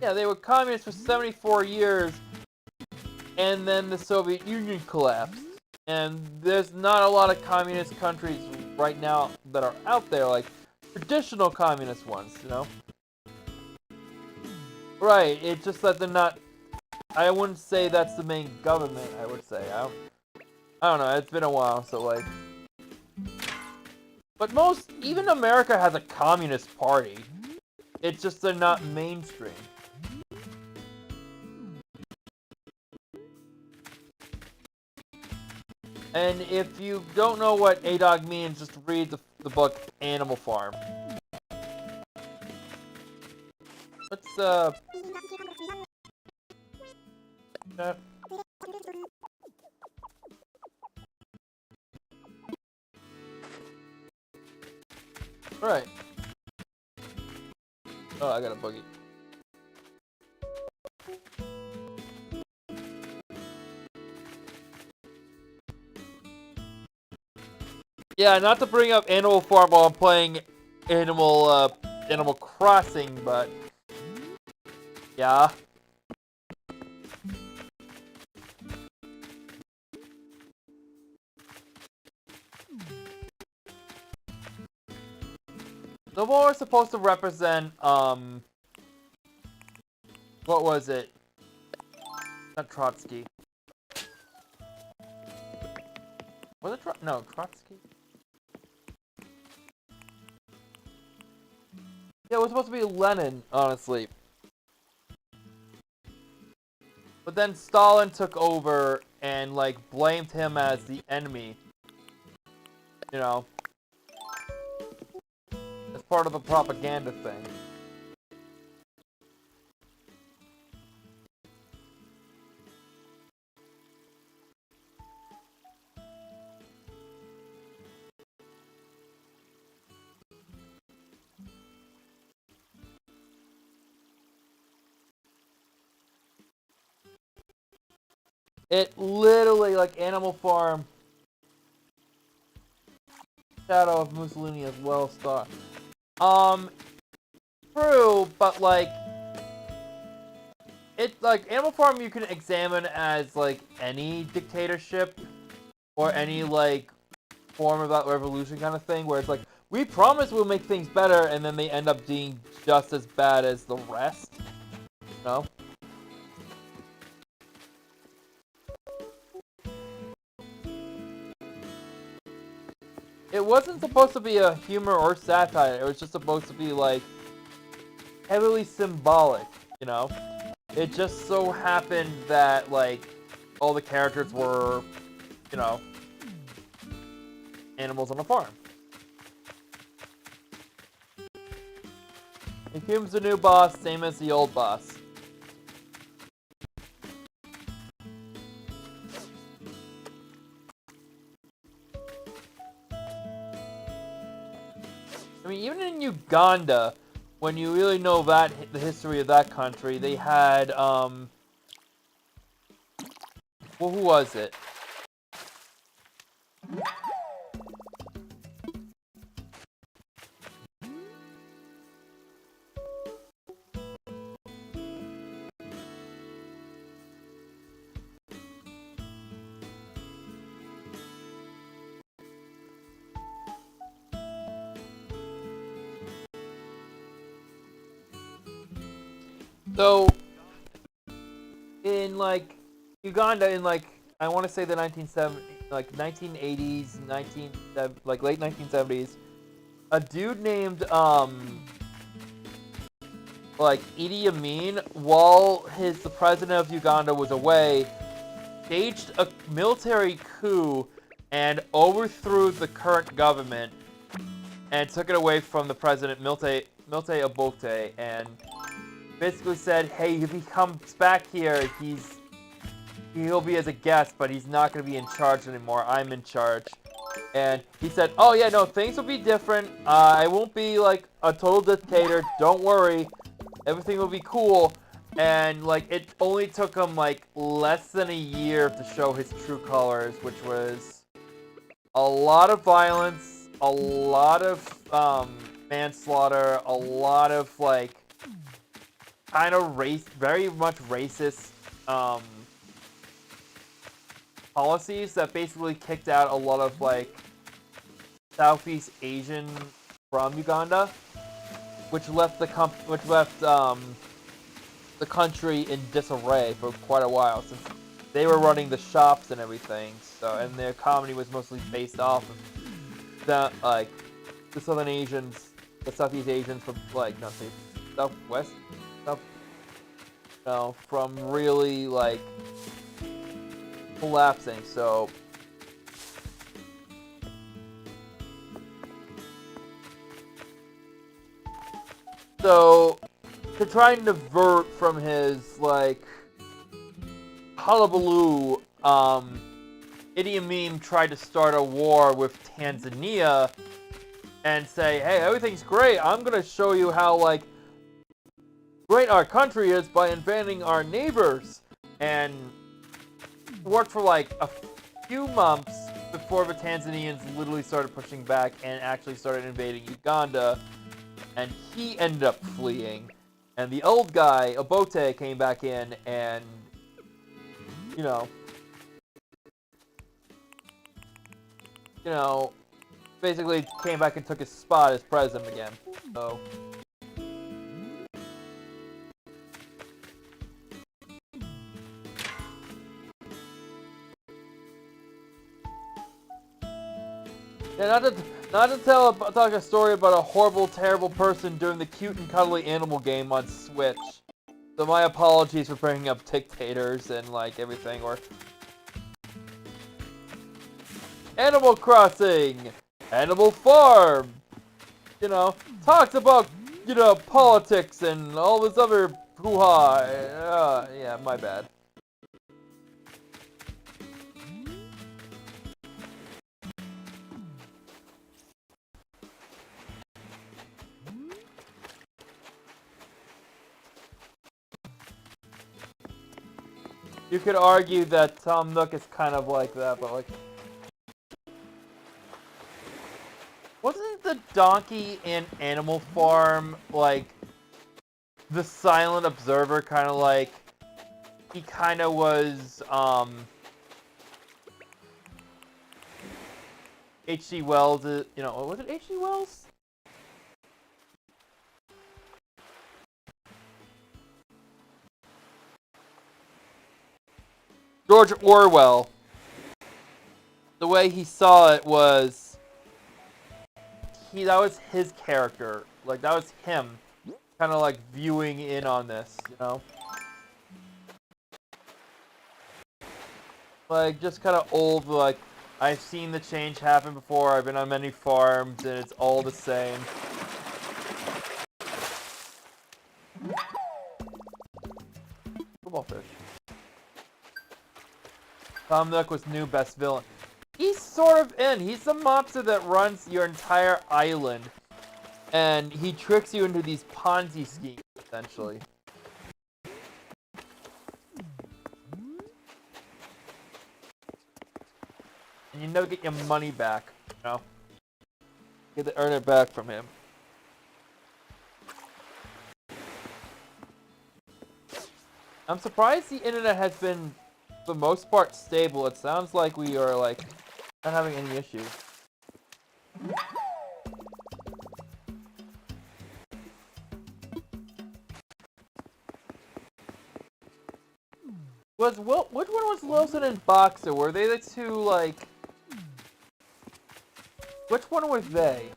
Yeah, they were communists for 74 years, and then the Soviet Union collapsed. And there's not a lot of communist countries right now that are out there, like traditional communist ones, you know? Right, it's just that they're not... I wouldn't say that's the main government, I would say. I don't know, it's been a while, so like... But even America has a communist party. It's just they're not mainstream. And if you don't know what A-Dog means, just read the book Animal Farm. Let's that. Alright. Oh, I got a buggy. Yeah, not to bring up Animal Farm while I'm playing Animal Crossing, but yeah. The war is supposed to represent, what was it? Not Trotsky. Was it no, Trotsky? Yeah, it was supposed to be Lenin, honestly. But then Stalin took over and, like, blamed him as the enemy. You know. As part of the propaganda thing. It literally, like Animal Farm, Shadow of Mussolini as well, star. True, but like, it like Animal Farm you can examine as like any dictatorship or any like form of that revolution kind of thing, where it's like we promise we'll make things better, and then they end up being just as bad as the rest. You know? It wasn't supposed to be a humor or satire. It was just supposed to be like heavily symbolic, you know? It just so happened that like all the characters were, you know, animals on a farm. And Hume's the new boss, same as the old boss. I mean, even in Uganda, when you really know that the history of that country, they had well, who was it? So, in like Uganda, in like I want to say the 1970s, like 1980s, like late 1970s, a dude named like Idi Amin, while the president of Uganda was away, staged a military coup and overthrew the current government and took it away from the president Milte Obote and basically said, hey, if he comes back here, he'll be as a guest, but he's not going to be in charge anymore. I'm in charge. And he said, oh yeah, no, things will be different. I won't be like a total dictator. Don't worry. Everything will be cool. And like it only took him like less than a year to show his true colors, which was a lot of violence, a lot of manslaughter, a lot of like kind of very much racist policies that basically kicked out a lot of like Southeast Asian from Uganda, which left the country in disarray for quite a while since they were running the shops and everything. So and their comedy was mostly based off of the like the Southern Asians, the Southeast Asians from like not Southwest. No, from really like collapsing. So to try and divert from his like hullabaloo, Idi Amin tried to start a war with Tanzania and say, hey, everything's great. I'm going to show you how, like, great our country is by invading our neighbors. And worked for, like, a few months before the Tanzanians literally started pushing back and actually started invading Uganda. And he ended up fleeing. And the old guy, Obote, came back in and, you know, basically came back and took his spot as president again. So, yeah, not to talk a story about a horrible, terrible person doing the cute and cuddly animal game on Switch. So my apologies for bringing up dictators and like everything, or Animal Crossing, Animal Farm, talks about, politics and all this other hoo-ha. Yeah, my bad. You could argue that Tom Nook is kind of like that, but like, wasn't the donkey in Animal Farm like the silent observer, kind of like he kind of was H.G. Wells, was it H.G. Wells? George Orwell. The way he saw it was, that was his character. Like, that was him, kind of like viewing in on this, Like, just kind of old, like, I've seen the change happen before, I've been on many farms, and it's all the same. Football fish. Tom Nook was new best villain. He's sort of in. He's the mobster that runs your entire island. And he tricks you into these Ponzi schemes, essentially. And you never get your money back, You get to earn it back from him. I'm surprised the internet has been, for the most part, stable. It sounds like we are, like, not having any issues. Which one was Wilson and Boxer? Were they the two, like... Which one were they?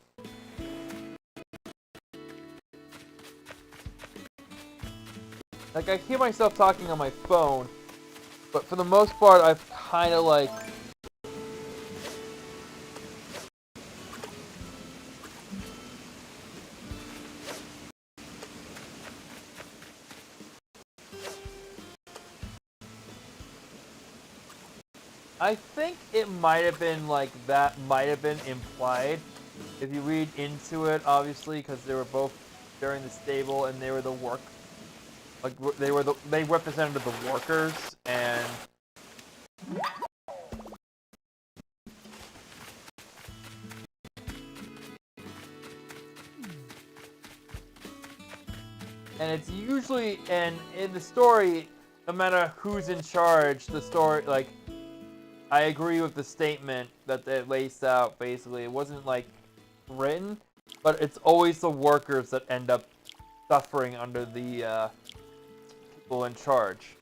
Like, I hear myself talking on my phone, but for the most part, I've kind of, like... I think it might have been, like, that might have been implied. If you read into it, obviously, because they were both during the stable, and they were the work... Like, they represented the workers, and... And it's usually, and in the story, no matter who's in charge, the story, like, I agree with the statement that they laced out, basically. It wasn't, like, written, but it's always the workers that end up suffering under the, people in charge.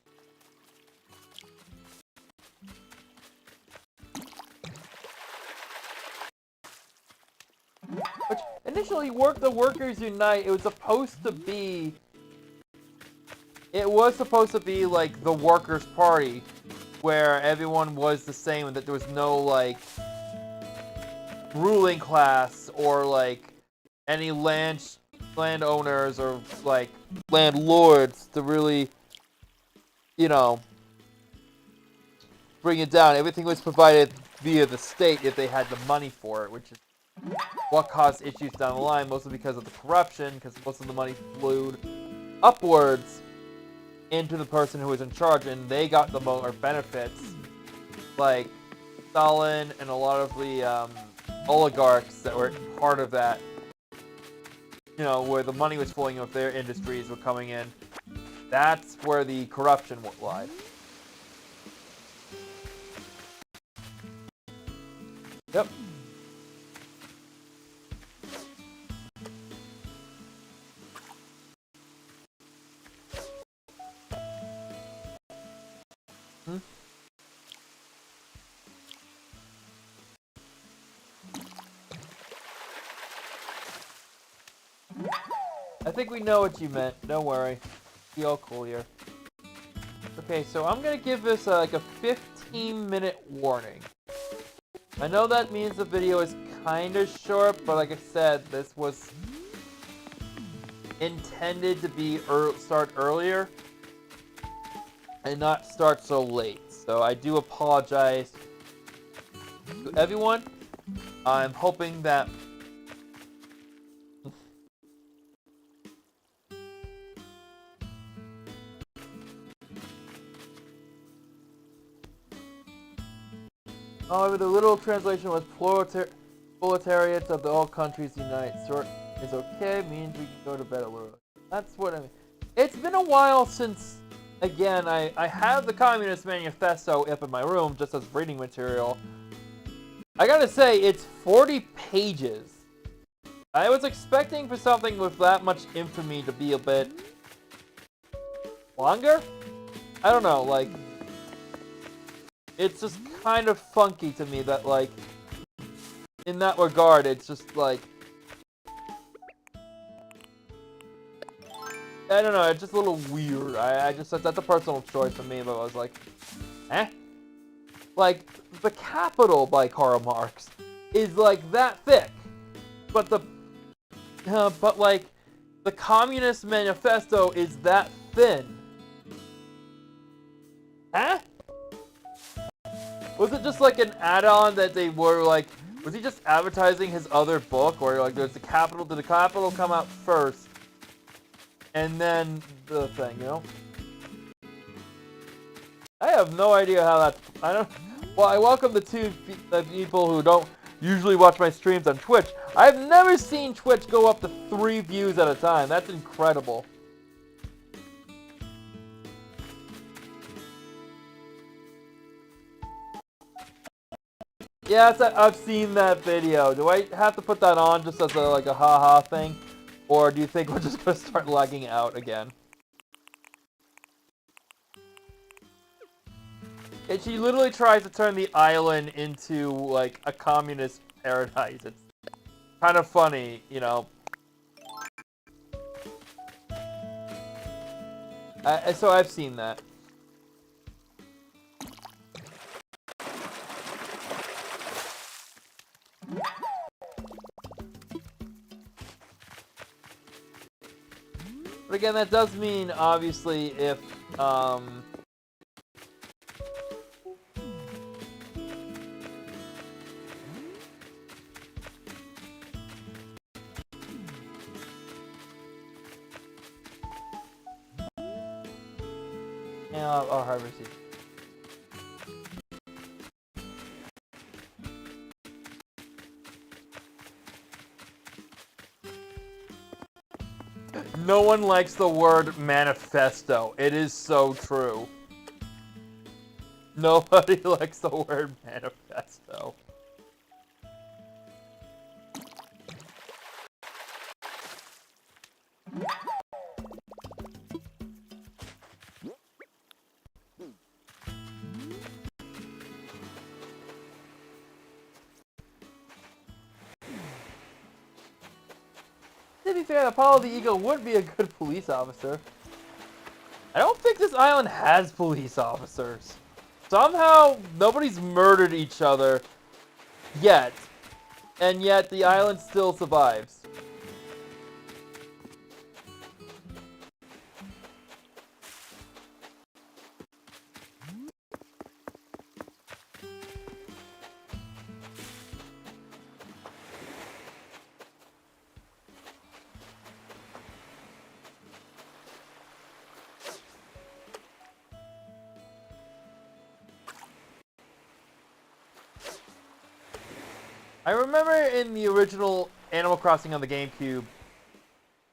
Which, initially, the Workers Unite, it was supposed to be... It was supposed to be, like, the Workers' Party, where everyone was the same and that there was no, like, ruling class or, like, any landowners or, like, landlords to really, bring it down. Everything was provided via the state if they had the money for it, which is what caused issues down the line, mostly because of the corruption, because most of the money flowed upwards into the person who was in charge, and they got the more benefits, like Stalin and a lot of the oligarchs that were part of that, you know, where the money was flowing with their industries were coming in. That's where the corruption lied. Yep. I think we know what you meant. Don't worry. Be all cool here. Okay, so I'm gonna give this like a 15-minute warning. I know that means the video is kind of short, but like I said, this was intended to be start earlier and not start so late. So I do apologize to everyone. I'm hoping that however, the literal translation was proletariats of the all countries unite. Sort is okay, means we can go to bed a little. That's what I mean. It's been a while since, again, I have the Communist Manifesto up in my room just as reading material. I gotta say, it's 40 pages. I was expecting for something with that much infamy to be a bit longer? I don't know, like, it's just kind of funky to me that, like, in that regard, it's just like, I don't know, it's just a little weird. I just, that's a personal choice for me, but I was like, eh? Like, the Capital by Karl Marx is like that thick, but but like, the Communist Manifesto is that thin. Huh? Was it just like an add-on that they were like, was he just advertising his other book, or like there's the Capital, did the Capital come out first, and then the thing, you know? I have no idea how that's, well, I welcome the two people who don't usually watch my streams on Twitch. I've never seen Twitch go up to 3 views at a time. That's incredible. Yes, I've seen that video. Do I have to put that on just as like a haha thing? Or do you think we're just going to start lagging out again? And she literally tries to turn the island into, like, a communist paradise. It's kind of funny, you know. So I've seen that. But again, that does mean, obviously, if, yeah, I'll harvest it. No one likes the word manifesto. It is so true. Nobody likes the word manifesto. To be fair, Apollo the Eagle would be a good police officer. I don't think this island has police officers. Somehow, nobody's murdered each other yet. And yet, the island still survives. I remember in the original Animal Crossing on the GameCube,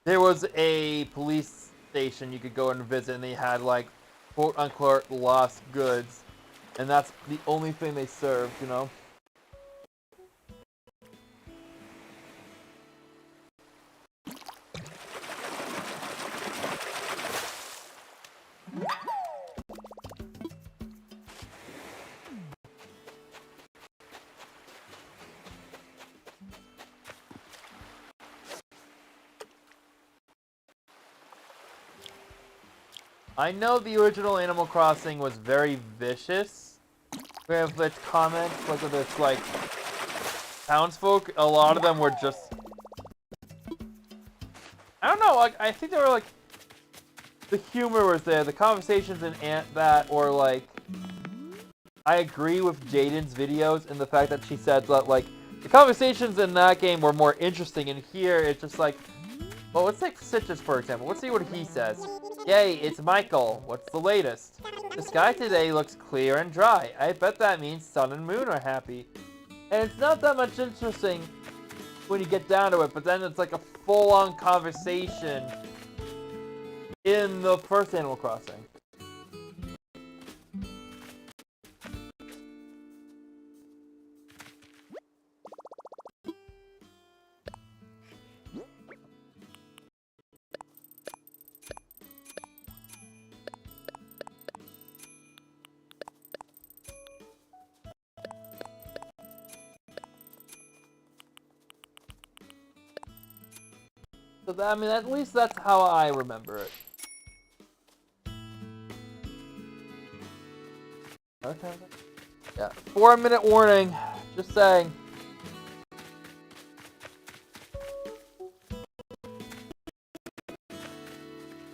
there was a police station you could go and visit, and they had like quote-unquote lost goods, and that's the only thing they served, you know? I know the original Animal Crossing was very vicious with its comments, like with its like townsfolk. A lot of them were just, I don't know, like I think they were like, the humor was there, the conversations in that, or like, I agree with Jaden's videos and the fact that she said that like the conversations in that game were more interesting, and here it's just like, well, let's take Citrus for example. Let's see what he says. Yay, it's Michael. What's the latest? The sky today looks clear and dry. I bet that means sun and moon are happy. And it's not that much interesting when you get down to it, but then it's like a full-on conversation in the first Animal Crossing. So that, I mean, at least that's how I remember it. Okay. Yeah, 4-minute warning. Just saying.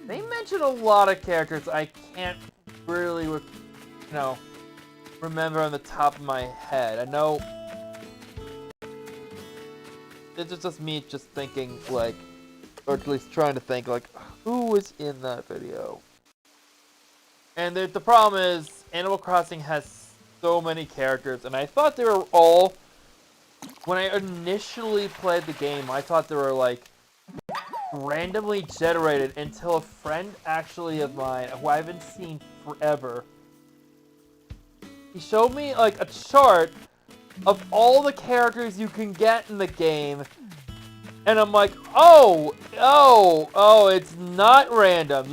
They mention a lot of characters I can't really, remember on the top of my head. I know it's just me just thinking, like, or at least trying to think, like, who was in that video? And the problem is, Animal Crossing has so many characters, and I thought they were all, when I initially played the game, I thought they were, like, randomly generated until a friend actually of mine, who I haven't seen forever, he showed me, like, a chart of all the characters you can get in the game, and I'm like, oh, it's not random.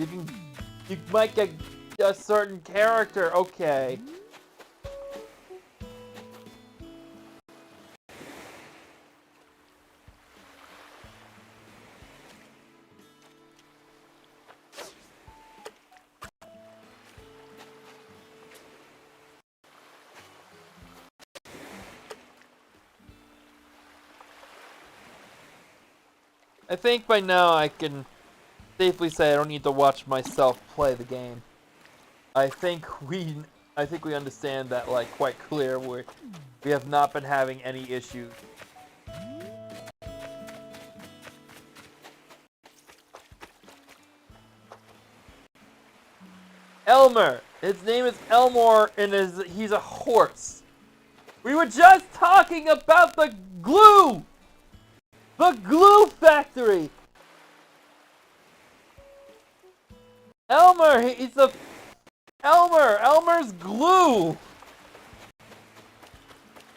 You might get a certain character, okay. I think by now I can safely say I don't need to watch myself play the game. I think we understand that, like, quite clear. We have not been having any issues. Elmer! His name is Elmore, and he's a horse. We were just talking about the glue! The glue factory! Elmer, Elmer's glue!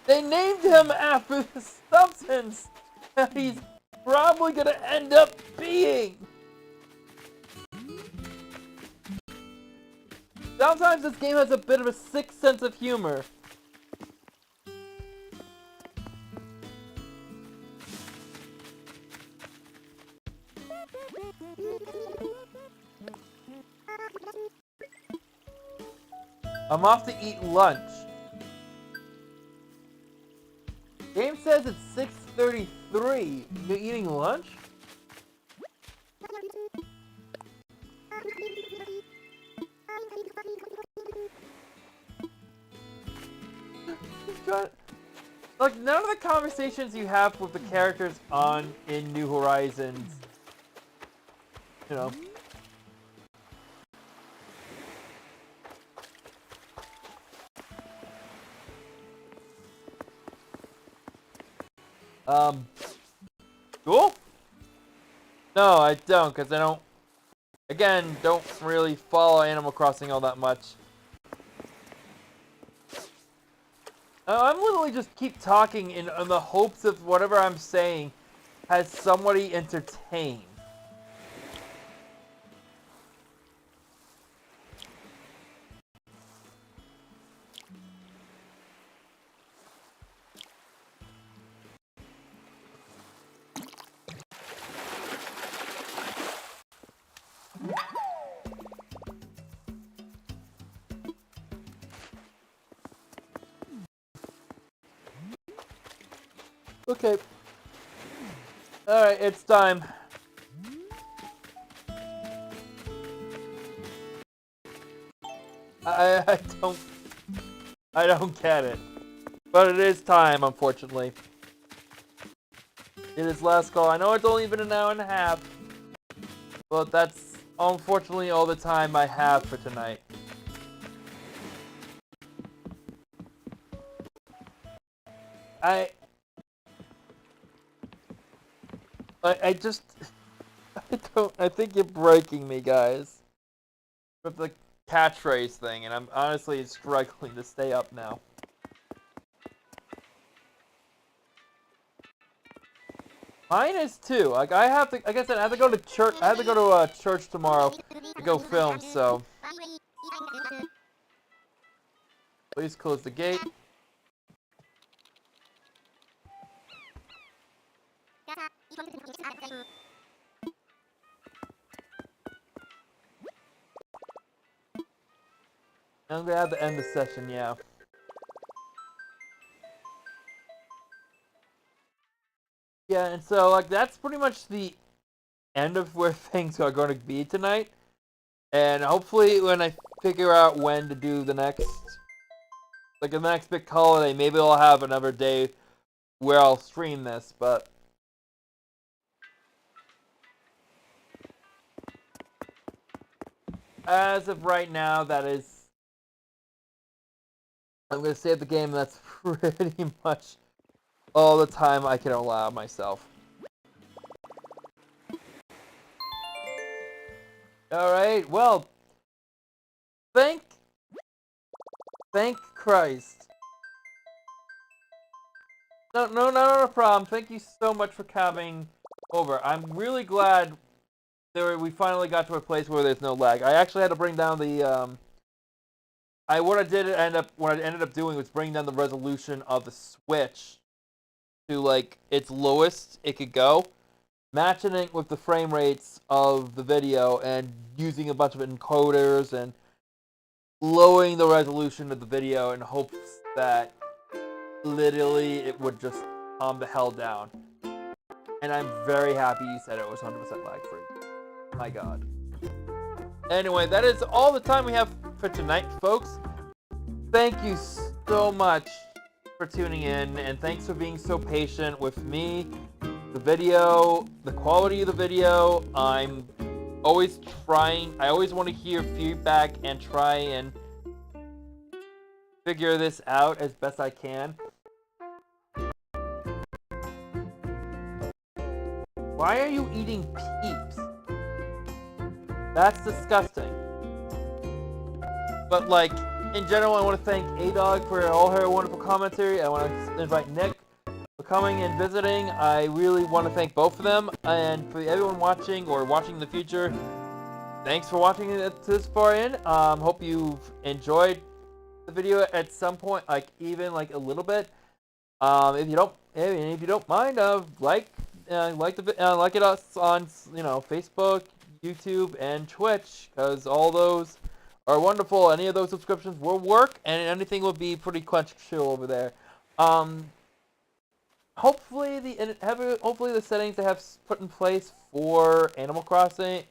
They named him after the substance that he's probably gonna end up being! Sometimes this game has a bit of a sick sense of humor. I'm off to eat lunch. Game says it's 6:33. You're eating lunch? Like, none of the conversations you have with the characters in New Horizons, you know. Cool? No, I don't, because I don't, again, don't really follow Animal Crossing all that much. I'm literally just keep talking in the hopes of whatever I'm saying has somebody entertained. Okay. Alright, it's time. I don't get it. But it is time, unfortunately. It is last call. I know it's only been an hour and a half, but that's unfortunately all the time I have for tonight. I just I think you're breaking me, guys. With the catchphrase thing, and I'm honestly struggling to stay up now. Mine is too. Like I have to, like I said, I have to go to church. I have to go to church tomorrow to go film. So please close the gate. I'm gonna have to end the session. Yeah. Yeah, and so like that's pretty much the end of where things are going to be tonight. And hopefully when I figure out when to do the next, like the next big holiday, maybe I'll have another day where I'll stream this, but as of right now, that is, I'm going to save the game. That's pretty much all the time I can allow myself. Alright, well, thank Christ. No, not a problem. Thank you so much for coming over. I'm really glad that we finally got to a place where there's no lag. I actually had to bring down the, what I ended up doing was bring down the resolution of the Switch to, like, its lowest it could go, matching it with the frame rates of the video, and using a bunch of encoders and lowering the resolution of the video in hopes that literally it would just calm the hell down. And I'm very happy you said it was 100% lag free. My god. Anyway, that is all the time we have for tonight, folks. Thank you so much for tuning in, and thanks for being so patient with me, the video, the quality of the video. I'm always trying, I always want to hear feedback and try and figure this out as best I can. Why are you eating Peeps? That's disgusting. But like, in general, I want to thank A-Dog for all her wonderful commentary. I want to invite Nick for coming and visiting. I really want to thank both of them. And for everyone watching or watching in the future, thanks for watching it this far in. Hope you've enjoyed the video at some point, like even like a little bit. If you don't mind, like it on Facebook, YouTube, and Twitch, because all those are wonderful. Any of those subscriptions will work, and anything will be pretty chill over there. Hopefully the settings I have put in place for Animal Crossing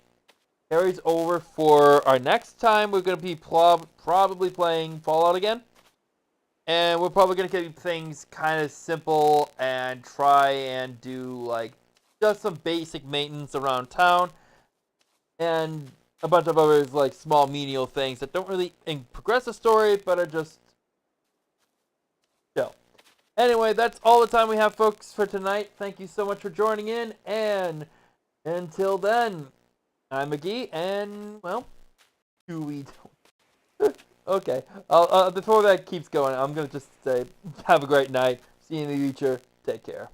carries over for our next time. We're going to be probably playing Fallout again. And we're probably going to keep things kind of simple and try and do like just some basic maintenance around town. And a bunch of other like small menial things that don't really progress the story, but are just chill. Anyway, that's all the time we have, folks, for tonight. Thank you so much for joining in, and until then, I'm McGee, and, well, do we don't... Okay, before that keeps going, I'm going to just say, have a great night. See you in the future. Take care.